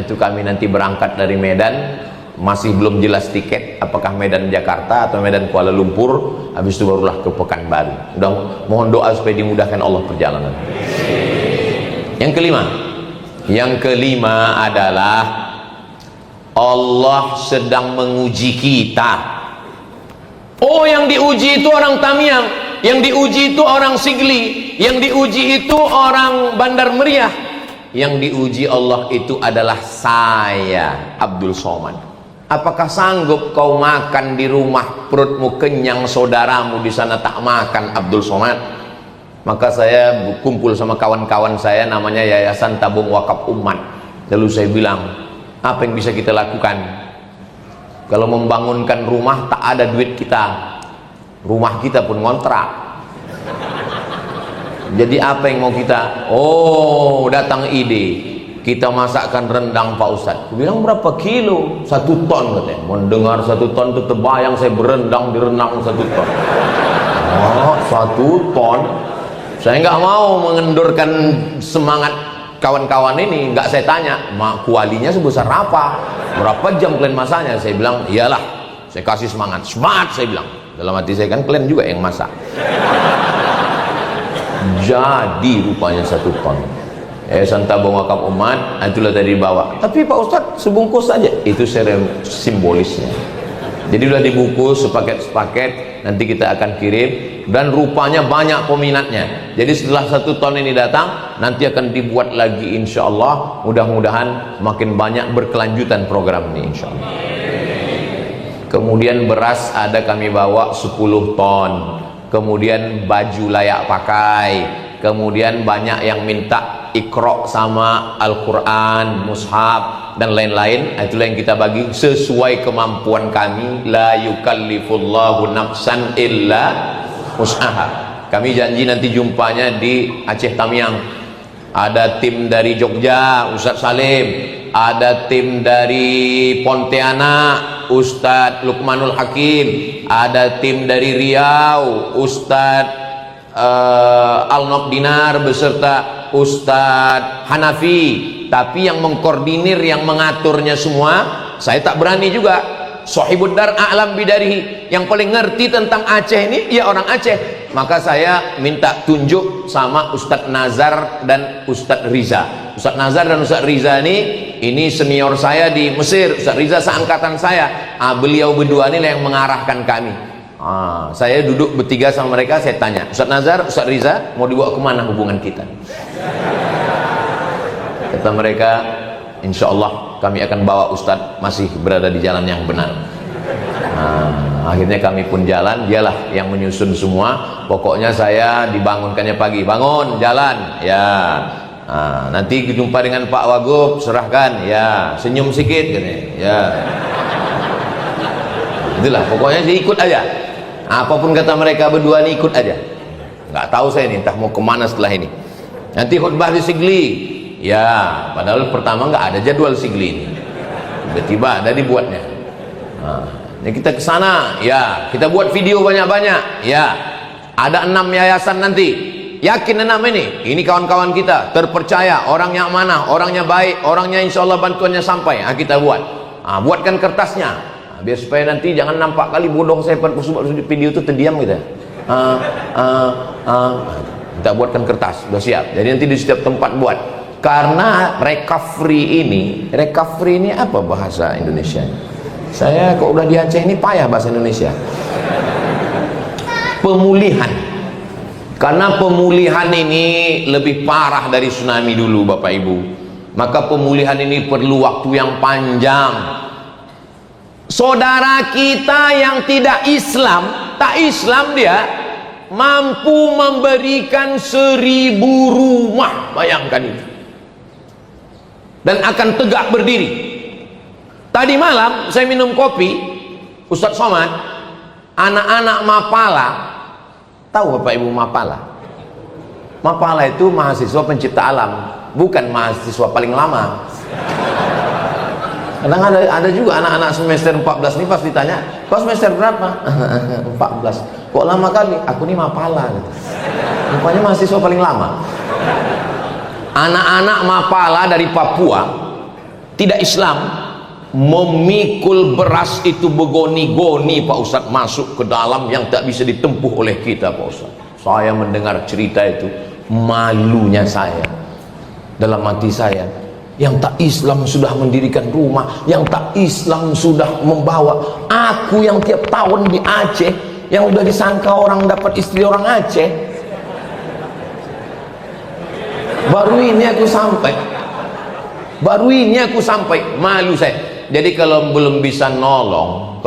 itu kami nanti berangkat dari Medan. Masih belum jelas tiket, apakah Medan Jakarta atau Medan Kuala Lumpur. Habis itu barulah ke Pekanbaru. Mohon doa supaya dimudahkan Allah perjalanan. Yang kelima adalah Allah sedang menguji kita. Oh, yang diuji itu orang Tamiang, yang diuji itu orang Sigli, yang diuji itu orang Bandar Meriah. Yang diuji Allah itu adalah saya, Abdul Somad. Apakah sanggup kau makan di rumah, perutmu kenyang, saudaramu di sana tak makan, Abdul Somad? Maka saya kumpul sama kawan-kawan saya, namanya Yayasan Tabung Wakaf Umat. Lalu saya bilang, apa yang bisa kita lakukan? Kalau membangunkan rumah tak ada duit kita, rumah kita pun ngontrak. Jadi apa yang mau kita? Oh, datang ide, kita masakkan rendang Pak Ustadz. Aku bilang berapa kilo? 1 ton katanya. Mendengar 1 ton itu terbayang saya berendang di renang 1 ton. Oh, 1 ton. Saya nggak mau mengendurkan semangat kawan-kawan ini. Nggak saya tanya, kualinya sebesar apa? Berapa jam kalian masaknya? Saya bilang, iyalah, saya kasih semangat. Semangat, saya bilang. Dalam hati saya, kan kalian juga yang masak. Jadi rupanya 1 ton. Yayasan Tabung Wakaf Umat, itulah tadi dibawa. Tapi Pak Ustadz sebungkus saja. Itu simbolisnya. Jadi sudah dibungkus sepaket-sepaket, nanti kita akan kirim. Dan rupanya banyak peminatnya. Jadi setelah 1 ton ini datang, nanti akan dibuat lagi insya Allah. Mudah-mudahan makin banyak berkelanjutan program ini insya Allah. Kemudian beras ada kami bawa 10 ton. Kemudian baju layak pakai. Kemudian banyak yang minta Iqra sama Al-Quran, mushaf dan lain-lain. Itulah yang kita bagi sesuai kemampuan kami. La yukallifullahu nafsan illa wus'aha. Kami janji nanti jumpanya di Aceh Tamiang. Ada tim dari Jogja, Ustadz Salim. Ada tim dari Pontianak, Ustadz Lukmanul Hakim. Ada tim dari Riau, Ustadz Al-Nob Dinar beserta Ustadz Hanafi. Tapi yang mengkoordinir, yang mengaturnya semua, saya tak berani juga. Sohibud Dar a'lam bidarihi, yang paling ngerti tentang Aceh ini ya orang Aceh. Maka saya minta tunjuk sama Ustadz Nazar dan Ustadz Riza. Ustadz Nazar dan Ustadz Riza ini senior saya di Mesir. Ustadz Riza seangkatan saya. Beliau berdua ini yang mengarahkan kami. Saya duduk bertiga sama mereka, saya tanya, Ustadz Nazar, Ustadz Riza, mau dibawa kemana hubungan kita? Kata mereka, insya Allah kami akan bawa Ustadz masih berada di jalan yang benar. Akhirnya kami pun jalan, dialah yang menyusun semua. Pokoknya saya dibangunkannya pagi, bangun, jalan, ya. Nanti jumpa dengan Pak Wagub, serahkan, ya. Senyum sikit, katanya, ya. Itulah, pokoknya saya ikut aja. Apapun kata mereka berdua ini ikut aja. Nggak tahu saya ini, entah mau kemana setelah ini. Nanti khutbah di Sigli. Ya, padahal pertama nggak ada jadwal Sigli ini. Tiba-tiba ada dibuatnya. Ini kita ke sana, ya. Kita buat video banyak-banyak, ya. Ada 6 yayasan nanti. Yakin 6 ini? Ini kawan-kawan kita, terpercaya, orangnya amanah, orangnya baik, orangnya insya Allah bantuannya sampai. Kita buat. Buatkan kertasnya. Biar supaya nanti jangan nampak kali bodoh saya pada video itu terdiam gitu. Kita buatkan kertas, sudah siap. Jadi nanti di setiap tempat buat. Karena recovery ini apa bahasa Indonesia? Saya kok udah di Aceh ini payah bahasa Indonesia. Pemulihan. Karena pemulihan ini lebih parah dari tsunami dulu Bapak Ibu. Maka pemulihan ini perlu waktu yang panjang. Saudara kita yang tidak Islam, tak Islam dia, mampu memberikan 1000 rumah. Bayangkan itu. dan akan tegak berdiri. Tadi malam saya minum kopi, Ustadz Somad, anak-anak Mapala. Tahu Bapak Ibu Mapala? Mapala itu mahasiswa pencipta alam, bukan mahasiswa paling lama. Kadang ada juga anak-anak semester 14 ini pas ditanya, kau semester berapa? 14. Kok lama kali? Aku ini Mapala gitu. Rupanya mahasiswa paling lama. Anak-anak Mapala dari Papua, tidak Islam, memikul beras itu begoni-goni Pak Ustadz, masuk ke dalam yang tak bisa ditempuh oleh kita Pak Ustadz. Saya mendengar cerita itu, malunya saya dalam hati saya. Yang tak Islam sudah mendirikan rumah, yang tak Islam sudah membawa. Aku yang tiap tahun di Aceh, yang udah disangka orang dapat istri orang Aceh, baru ini aku sampai, malu saya. Jadi kalau belum bisa nolong,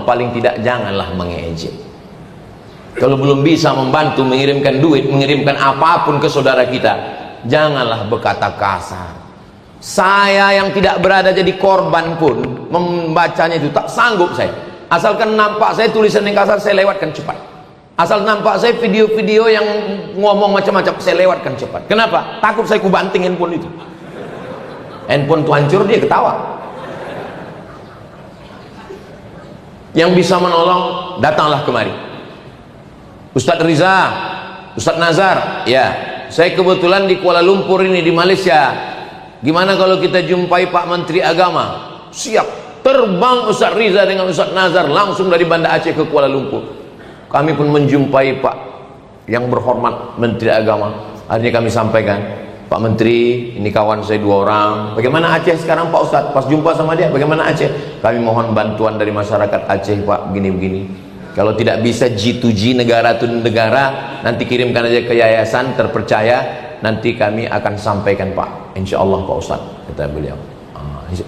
paling tidak janganlah mengejek. Kalau belum bisa membantu, mengirimkan duit, mengirimkan apapun ke saudara kita, janganlah berkata kasar. Saya yang tidak berada jadi korban pun membacanya itu tak sanggup saya. Asalkan nampak saya tulisan yang kasar, saya lewatkan cepat. Asal nampak saya video-video yang ngomong macam-macam, saya lewatkan cepat. Kenapa? Takut saya kubanting handphone itu. Handphone itu hancur, dia ketawa. Yang bisa menolong, datanglah kemari. Ustadz Riza, Ustadz Nazar, ya, saya kebetulan di Kuala Lumpur ini, di Malaysia. Gimana kalau kita jumpai Pak Menteri Agama? Siap, terbang Ustadz Riza dengan Ustadz Nazar langsung dari Banda Aceh ke Kuala Lumpur. Kami pun menjumpai Pak yang berhormat Menteri Agama. Akhirnya kami sampaikan, Pak Menteri, ini kawan saya 2 orang. Bagaimana Aceh sekarang Pak Ustadz? Pas jumpa sama dia, bagaimana Aceh? Kami mohon bantuan dari masyarakat Aceh Pak, begini-begini. Kalau tidak bisa G2G, negara to negara, nanti kirimkan aja ke yayasan terpercaya, nanti kami akan sampaikan Pak, insya Allah Pak Ustadz, kata beliau.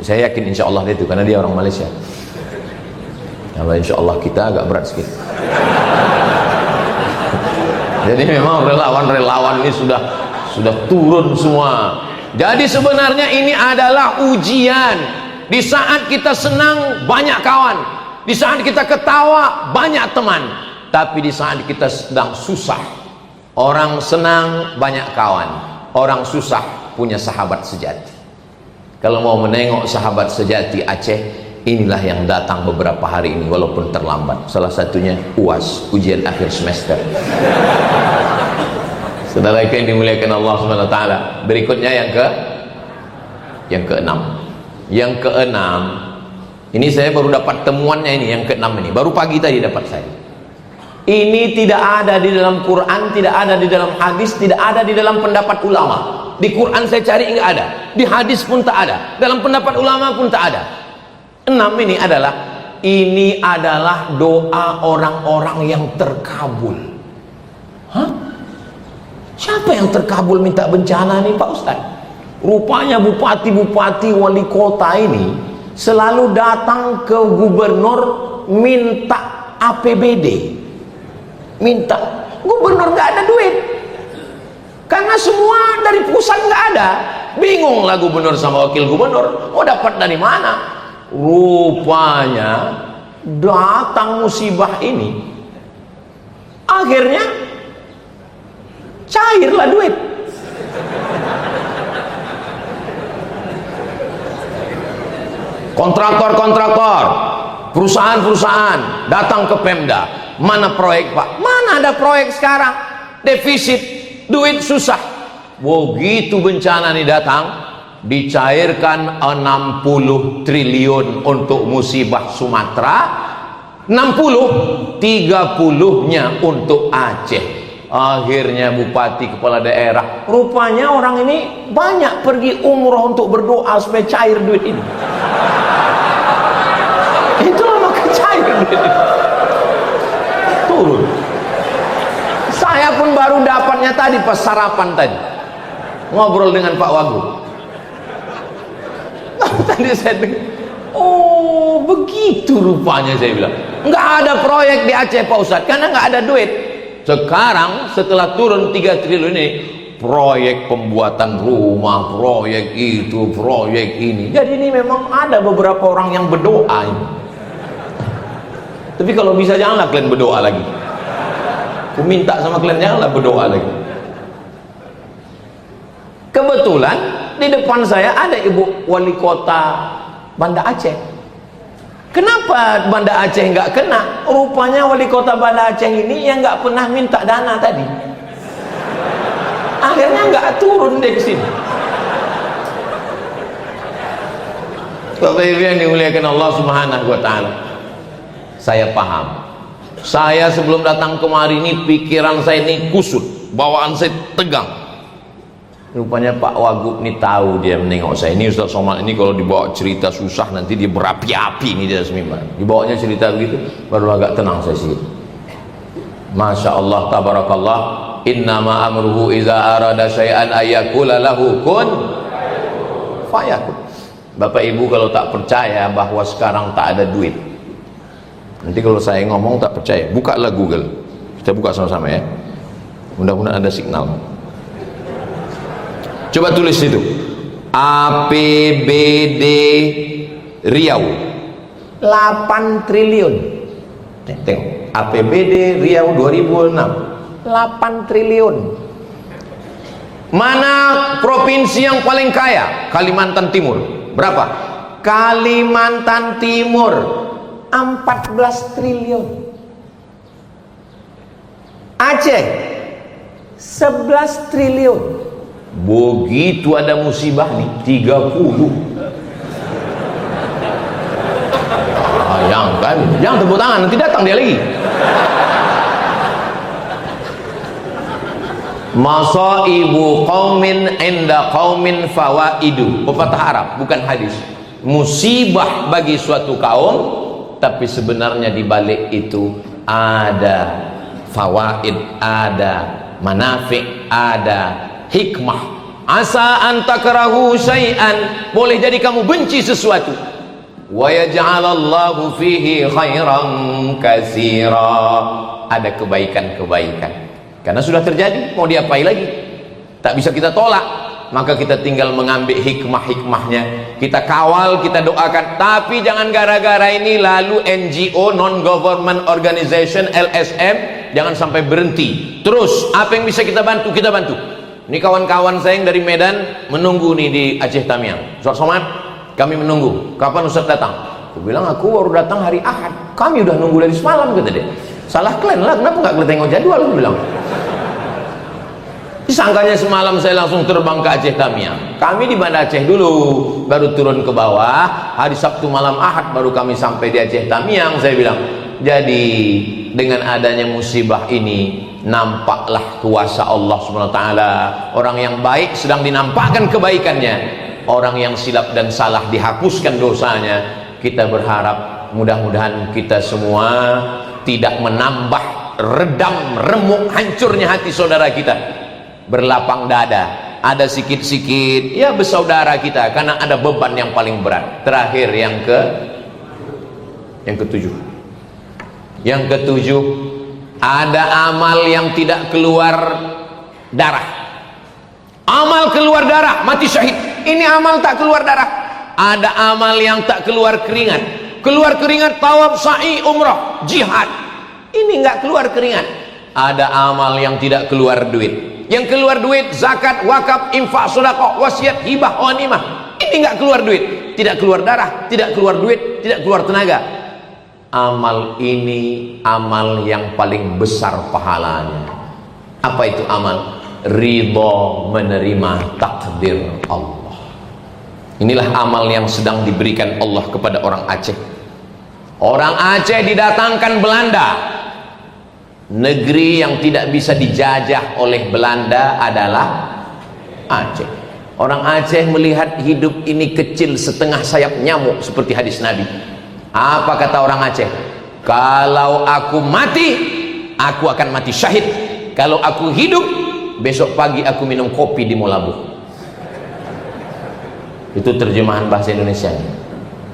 Saya yakin insya Allah itu, karena dia orang Malaysia. Kalau insya Allah kita agak berat sedikit. Jadi memang relawan-relawan ini sudah turun semua. Jadi sebenarnya ini adalah ujian. Di saat kita senang, banyak kawan. Di saat kita ketawa, banyak teman. Tapi di saat kita sedang susah, orang senang, banyak kawan. Orang susah, punya sahabat sejati. Kalau mau menengok sahabat sejati Aceh, inilah yang datang beberapa hari ini walaupun terlambat. Salah satunya UAS, ujian akhir semester. Saudara yang dimuliakan Allah SWT. Berikutnya yang keenam. Yang keenam, ini saya baru dapat temuannya ini, yang keenam ini. Baru pagi tadi dapat saya. Ini tidak ada di dalam Quran, tidak ada di dalam hadis, tidak ada di dalam pendapat ulama. Di Quran saya cari enggak ada, di hadis pun tak ada, dalam pendapat ulama pun tak ada. 6 ini adalah doa orang-orang yang terkabul. Hah? Siapa yang terkabul minta bencana nih Pak Ustaz? Rupanya bupati-bupati wali kota ini selalu datang ke gubernur minta APBD. Minta, gubernur nggak ada duit. Karena semua dari pusat nggak ada. Bingunglah gubernur sama wakil gubernur, mau dapat dari mana? Rupanya datang musibah ini, akhirnya cairlah duit. Kontraktor, perusahaan-perusahaan datang ke Pemda. Mana proyek Pak? Mana ada proyek sekarang? Defisit, duit susah. Begitu bencana ini datang, dicairkan 60 triliun untuk musibah Sumatera, 30-nya untuk Aceh. Akhirnya bupati, kepala daerah, rupanya orang ini banyak pergi umroh untuk berdoa supaya cair duit ini. Itulah maka cair duit ini. Turun. Saya pun baru dapatnya tadi pas sarapan tadi, ngobrol dengan Pak Wagub. Tadi saya dengar, oh begitu rupanya, saya bilang. Nggak ada proyek di Aceh Pak Ustadz, karena nggak ada duit. Sekarang setelah turun 3 triliun ini, proyek pembuatan rumah, proyek itu, proyek ini. Jadi ini memang ada beberapa orang yang berdoa ini. Tapi kalau bisa janganlah kalian berdoa lagi. Aku minta sama kalian janganlah berdoa lagi. Kebetulan di depan saya ada ibu wali kota Banda Aceh. Kenapa Banda Aceh nggak kena? Rupanya wali kota Banda Aceh ini yang nggak pernah minta dana tadi. Akhirnya nggak turun deh ke sini. Bapak Ibu yang dimuliakan Allah Subhanahu wa taala. Saya paham. Saya sebelum datang kemari ini pikiran saya ini kusut, bawaan saya tegang. Rupanya Pak Wagub ini tahu, dia menengok saya. Ini Ustaz Somad ini kalau dibawa cerita susah nanti dia berapi-api ini dia semimbar. Dibawanya cerita begitu baru agak tenang saya sedikit. Masya Allah, tabarakallah. Innama amruhu iza arada syai'an ayyakula lahu kun fayakun. Bapak Ibu kalau tak percaya bahwa sekarang tak ada duit, nanti kalau saya ngomong tak percaya, bukalah Google. Kita buka sama-sama ya. Mudah-mudahan ada signal. Coba tulis itu. APBD Riau 8 triliun. Tengok. APBD Riau 2006 8 triliun. Mana provinsi yang paling kaya? Kalimantan Timur. Berapa? Kalimantan Timur 14 triliun. Aceh 11 triliun. Begitu ada musibah nih 30. Bayangkan, jangan tepuk tangan, nanti datang dia lagi. Masaibu qaumin inda qaumin fawaidu. Pepatah Arab, bukan hadis. Musibah bagi suatu kaum, tapi sebenarnya di balik itu ada fawaid, ada manafi', ada hikmah. Asa an takrahu syai'an, boleh jadi kamu benci sesuatu, wa yaj'alallahu fihi khairan katsira, ada kebaikan-kebaikan. Karena sudah terjadi, mau diapai lagi? Tak bisa kita tolak, maka kita tinggal mengambil hikmah-hikmahnya, kita kawal, kita doakan. Tapi jangan gara-gara ini lalu NGO, non-government organization, LSM, jangan sampai berhenti. Terus, apa yang bisa kita bantu, kita bantu. Ini kawan-kawan saya yang dari Medan menunggu nih di Aceh Tamiang. Ustaz Somad, kami menunggu. Kapan Ustaz datang? Aku bilang, aku baru datang hari Ahad. Kami udah nunggu dari semalam, kata dia. Salah kalian lah, kenapa nggak kalian tengok jadwal? Aku bilang. Disangkanya semalam saya langsung terbang ke Aceh Tamiang. Kami di Banda Aceh dulu, baru turun ke bawah. Hari Sabtu malam Ahad baru kami sampai di Aceh Tamiang. Saya bilang, jadi dengan adanya musibah ini, nampaklah kuasa Allah SWT. Orang yang baik sedang dinampakkan kebaikannya, orang yang silap dan salah dihapuskan dosanya. Kita berharap mudah-mudahan kita semua tidak menambah redam remuk hancurnya hati saudara kita. Berlapang dada, ada sikit-sikit ya bersaudara kita, karena ada beban yang paling berat. Terakhir yang ketujuh, ada amal yang tidak keluar darah. Amal keluar darah, mati syahid. Ini amal tak keluar darah. Ada amal yang tak keluar keringat. Keluar keringat tawaf, sa'i, umrah, jihad. Ini nggak keluar keringat. Ada amal yang tidak keluar duit. Yang keluar duit, zakat, wakaf, infak, sedekah, wasiat, hibah, ghanimah. Ini nggak keluar duit, tidak keluar darah, tidak keluar duit, tidak keluar tenaga. Amal ini amal yang paling besar pahalanya. Apa itu amal? Ridho menerima takdir Allah. Inilah amal yang sedang diberikan Allah kepada orang Aceh. Orang Aceh didatangkan Belanda. Negeri yang tidak bisa dijajah oleh Belanda adalah Aceh. Orang Aceh melihat hidup ini kecil setengah sayap nyamuk seperti hadis Nabi. Apa kata orang Aceh? Kalau aku mati, aku akan mati syahid. Kalau aku hidup, besok pagi aku minum kopi di Molabu. Itu terjemahan bahasa Indonesia.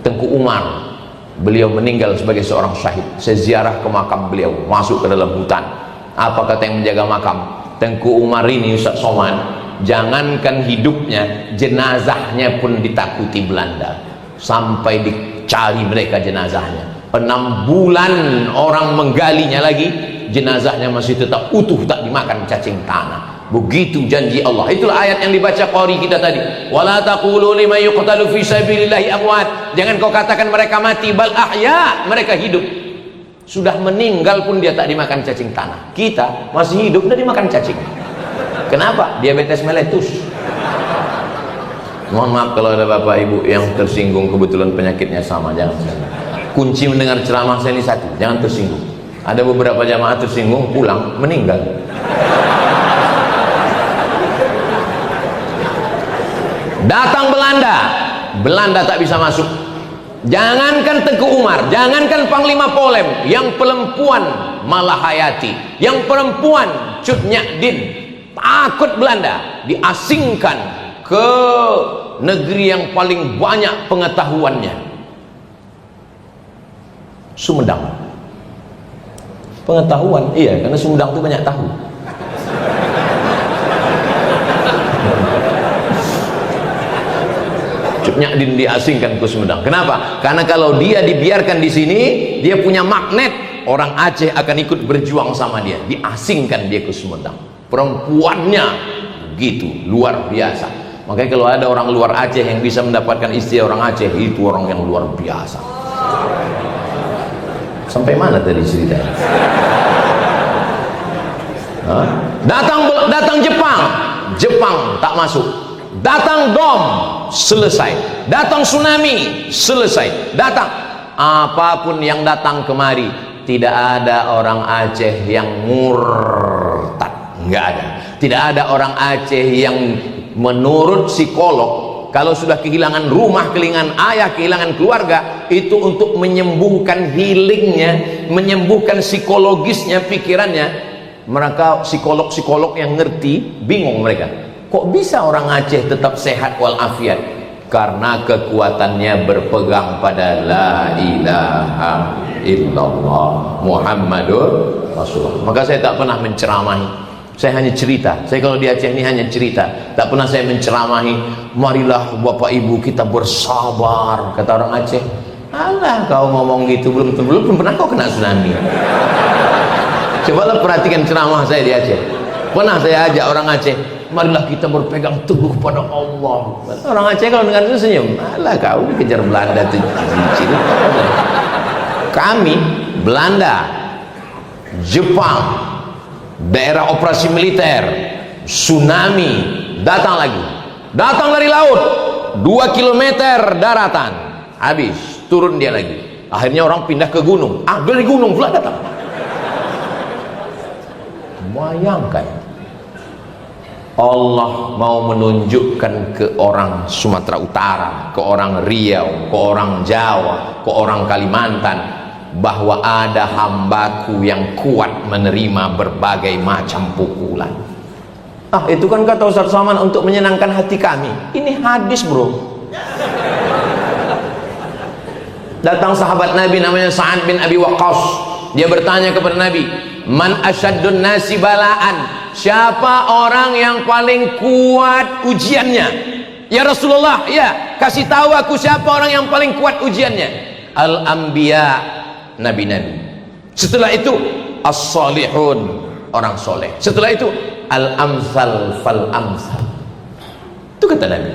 Tengku Umar, beliau meninggal sebagai seorang syahid. Saya ziarah ke makam beliau, masuk ke dalam hutan. Apa kata yang menjaga makam? Tengku Umar ini, Ustaz Somad, jangankan hidupnya, jenazahnya pun ditakuti Belanda. Sampai dicari mereka jenazahnya. 6 bulan orang menggalinya lagi, jenazahnya masih tetap utuh, tak dimakan cacing tanah. Begitu janji Allah. Itulah ayat yang dibaca qari kita tadi. Wala taqulu liman yuqtalu fi sabilillahi amwat. Jangan kau katakan mereka mati, bal ahya, mereka hidup. Sudah meninggal pun dia tak dimakan cacing tanah. Kita masih hidup dan dimakan cacing. Kenapa? Diabetes meletus. Mohon maaf kalau ada bapak ibu yang tersinggung, kebetulan penyakitnya sama, jangan. Kunci mendengar ceramah saya ini satu, jangan tersinggung. Ada beberapa jamaah tersinggung, pulang, meninggal. Datang Belanda, Belanda tak bisa masuk. Jangankan Tengku Umar, jangankan Panglima Polem, yang perempuan Malahayati, yang perempuan Cut Nyak Din, takut Belanda, diasingkan ke negeri yang paling banyak pengetahuannya, Sumedang. Pengetahuan, iya, karena Sumedang itu banyak tahu. Nyak Din diasingkan ke Sumedang. Kenapa? Karena kalau dia dibiarkan di sini, dia punya magnet. Orang Aceh akan ikut berjuang sama dia. Diasingkan dia ke Sumedang. Perempuannya begitu luar biasa. Makanya kalau ada orang luar Aceh yang bisa mendapatkan istri orang Aceh, itu orang yang luar biasa. Sampai mana tadi ceritanya? Datang Jepang, Jepang tak masuk. Datang Dom, selesai. Datang tsunami, selesai. Datang apapun yang datang kemari, tidak ada orang Aceh yang murtad, nggak ada. Tidak ada orang Aceh yang menurut psikolog, kalau sudah kehilangan rumah, kehilangan ayah, kehilangan keluarga, itu untuk menyembuhkan healingnya, menyembuhkan psikologisnya, pikirannya. Mereka psikolog-psikolog yang ngerti, bingung mereka. Kok bisa orang Aceh tetap sehat walafiat? Karena kekuatannya berpegang pada la ilaha illallah Muhammadur Rasulullah. Maka saya tak pernah menceramahi, saya hanya cerita. Saya kalau di Aceh ini hanya cerita, tak pernah saya menceramahi. Marilah bapak ibu kita bersabar, kata orang Aceh. Alah kau ngomong gitu, belum pernah kau kena tsunami. Cobalah perhatikan ceramah saya di Aceh. Pernah saya ajak orang Aceh, marilah kita berpegang teguh pada Allah. Orang Aceh kalau dengar itu senyum. Alah kau dikejar Belanda tuh. Kami Belanda, Jepang, daerah operasi militer, tsunami, datang lagi. Datang dari laut, 2 kilometer daratan, habis, turun dia lagi. Akhirnya orang pindah ke gunung. Dari gunung pula datang. Bayangkan, Allah mau menunjukkan ke orang Sumatera Utara, ke orang Riau, ke orang Jawa, ke orang Kalimantan, bahwa ada hambaku yang kuat menerima berbagai macam pukulan. Itu kan kata Ustaz Saman untuk menyenangkan hati kami. Ini hadis bro. Datang sahabat Nabi namanya Sa'ad bin Abi Waqqas. Dia bertanya kepada Nabi, man asyaddun nasi balaan, siapa orang yang paling kuat ujiannya? Ya Rasulullah, ya, kasih tahu aku siapa orang yang paling kuat ujiannya. Al-anbiya, nabi-nabi. Setelah itu as-salihun, orang soleh. Setelah itu al-amsal fal-amsal. Itu kata Nabi,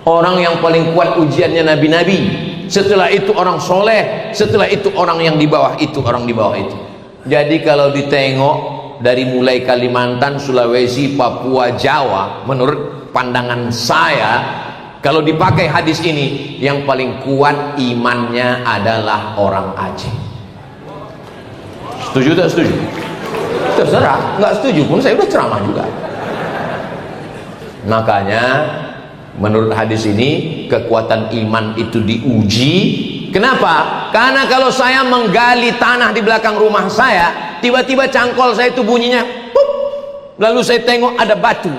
orang yang paling kuat ujiannya nabi-nabi. Setelah itu orang soleh. Setelah itu orang yang di bawah itu, orang di bawah itu. Jadi kalau ditengok dari mulai Kalimantan, Sulawesi, Papua, Jawa, menurut pandangan saya, kalau dipakai hadis ini, yang paling kuat imannya adalah orang Aceh. Setuju tak setuju? Terserah, nggak setuju pun saya udah ceramah juga. Makanya menurut hadis ini, kekuatan iman itu diuji. Kenapa? Karena kalau saya menggali tanah di belakang rumah saya, tiba-tiba cangkol saya itu bunyinya pup. Lalu saya tengok ada batu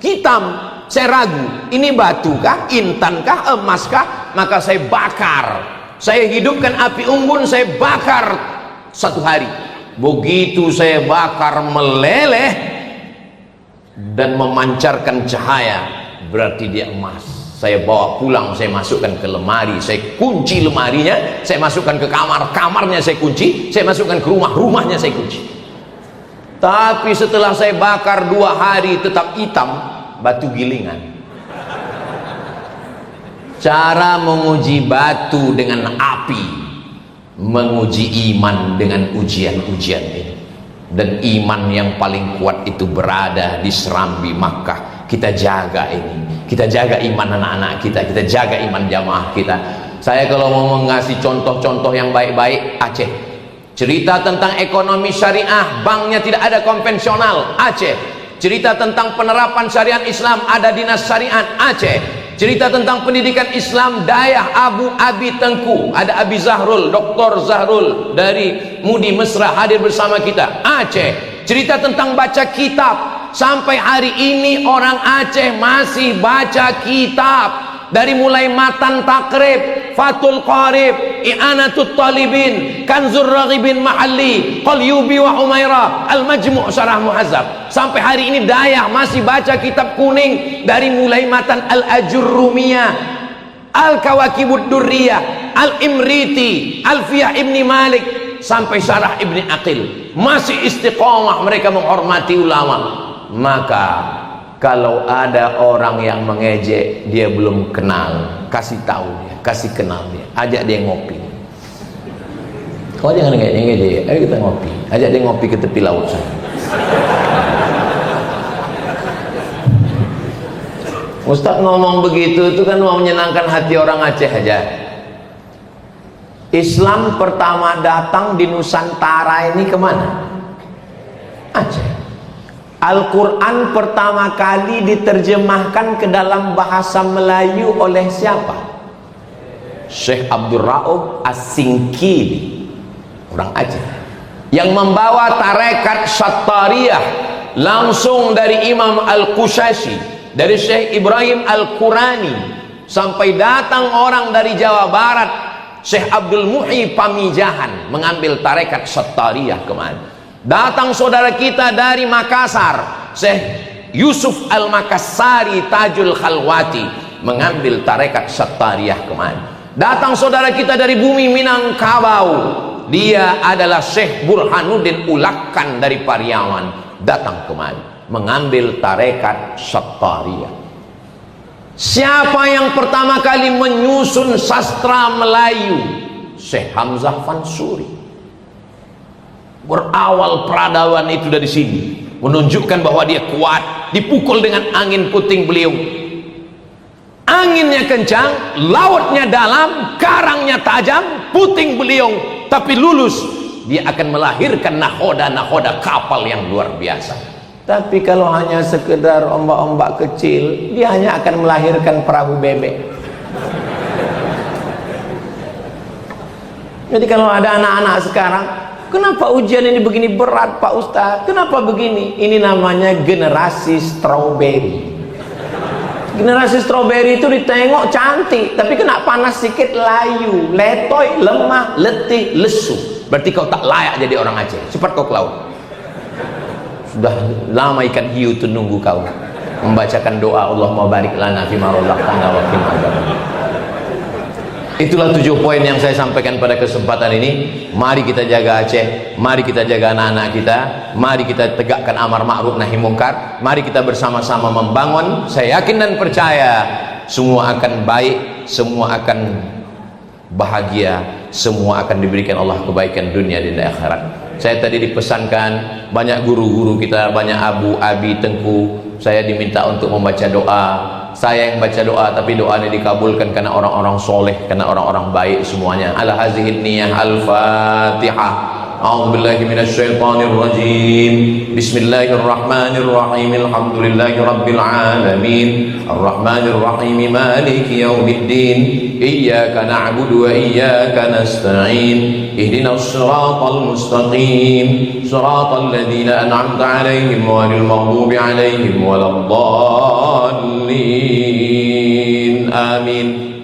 hitam, saya ragu, ini batu kah, intan kah, emas kah? Maka saya bakar, saya hidupkan api unggun, saya bakar 1 hari. Begitu saya bakar meleleh, dan memancarkan cahaya, berarti dia emas. Saya bawa pulang, saya masukkan ke lemari, saya kunci lemarinya, saya masukkan ke kamar, kamarnya saya kunci, saya masukkan ke rumah, rumahnya saya kunci. Tapi setelah saya bakar 2 hari tetap hitam, batu gilingan. Cara menguji batu dengan api, menguji iman dengan ujian-ujian ini. Dan iman yang paling kuat itu berada di Serambi Makkah. Kita jaga ini, kita jaga iman anak-anak kita, kita jaga iman jamaah kita. Saya kalau mau mengasih contoh-contoh yang baik-baik, Aceh. Cerita tentang ekonomi syariah, banknya tidak ada konvensional, Aceh. Cerita tentang penerapan syariat Islam, ada dinas syariat, Aceh. Cerita tentang pendidikan Islam, Dayah Abu Abi Tengku, ada Abi Zahrul, Dr. Zahrul dari Mudi Mesra hadir bersama kita, Aceh. Cerita tentang baca kitab, sampai hari ini orang Aceh masih baca kitab. Dari mulai Matan Takrib, Fathul Qarib, I'anatul Talibin, Kanzur Raghibin Mahalli, Qalyubi wa Umairah, Al-Majmu' Syarah Muhazzab. Sampai hari ini Dayah masih baca kitab kuning. Dari mulai Matan Al-Ajurrumiyah, Al-Kawakibud Durriyah, Al-Imriti, Alfiyah Ibni Malik, sampai Syarah Ibni Aqil. Masih istiqamah mereka menghormati ulama. Maka kalau ada orang yang mengejek, dia belum kenal, kasih tahu dia, kasih kenal dia, ajak dia ngopi. Kau jangan ngejek, ayo kita ngopi, ajak dia ngopi ke tepi laut sana. Ustaz ngomong begitu itu kan mau menyenangkan hati orang Aceh aja. Islam pertama datang di Nusantara ini kemana? Aceh. Al-Quran pertama kali diterjemahkan ke dalam bahasa Melayu oleh siapa? Syekh Abdul Rauf As-Singkili, orang Aceh, yang membawa tarekat Syattariyah langsung dari Imam Al-Qushashi, dari Syekh Ibrahim Al-Qurani, sampai datang orang dari Jawa Barat, Syekh Abdul Muhyi Pamijahan, mengambil tarekat Syattariyah kemana? Datang saudara kita dari Makassar, Syekh Yusuf Al-Makassari Tajul Khalwati, mengambil tarekat Syattariyah kemana? Datang saudara kita dari bumi Minangkabau, dia adalah Syekh Burhanuddin Ulakan dari Pariaman, datang kemana? Mengambil tarekat Syattariyah. Siapa yang pertama kali menyusun sastra Melayu? Syekh Hamzah Fansuri. Berawal peradaban itu dari sini, menunjukkan bahwa dia kuat. Dipukul dengan angin puting beliung, anginnya kencang, lautnya dalam, karangnya tajam, puting beliung, tapi lulus. Dia akan melahirkan nahoda-nahoda kapal yang luar biasa. Tapi kalau hanya sekedar ombak-ombak kecil, dia hanya akan melahirkan perahu bebek. Jadi kalau ada anak-anak sekarang, kenapa ujian ini begini berat Pak Ustadz? Kenapa begini? Ini namanya generasi strawberry. Generasi strawberry itu ditengok cantik, tapi kena panas sedikit layu, letoy, lemah, letih, lesu. Berarti kau tak layak jadi orang Aceh. Cepat kau ke laut. Sudah lama ikan hiu itu nunggu kau membacakan doa Allahumma barik lana fima razaqtana wa qina adzabannar. Itulah 7 poin yang saya sampaikan pada kesempatan ini. Mari kita jaga Aceh, mari kita jaga anak-anak kita, mari kita tegakkan amar ma'ruf nahi mungkar, mari kita bersama-sama membangun. Saya yakin dan percaya semua akan baik, semua akan bahagia, semua akan diberikan Allah kebaikan dunia dan akhirat. Saya tadi dipesankan banyak guru-guru kita, banyak Abu Abi Tengku, saya diminta untuk membaca doa. Saya yang baca doa, tapi doa ini dikabulkan karena orang-orang soleh, karena orang-orang baik semuanya. Ala hazihin niyah. Al-Fatihah. A'udzubillahi minasyaitonir rajim. Bismillahirrahmanirrahim. Alhamdulillahi rabbil alamin. Arrahmanir rahim. Maliki yaumiddin. Iyyaka na'budu wa iyyaka nasta'in. Ihdinas siratal mustaqim. Siratal ladzina an'amta 'alaihim ghairil maghdubi 'alaihim waladdallin. Amin.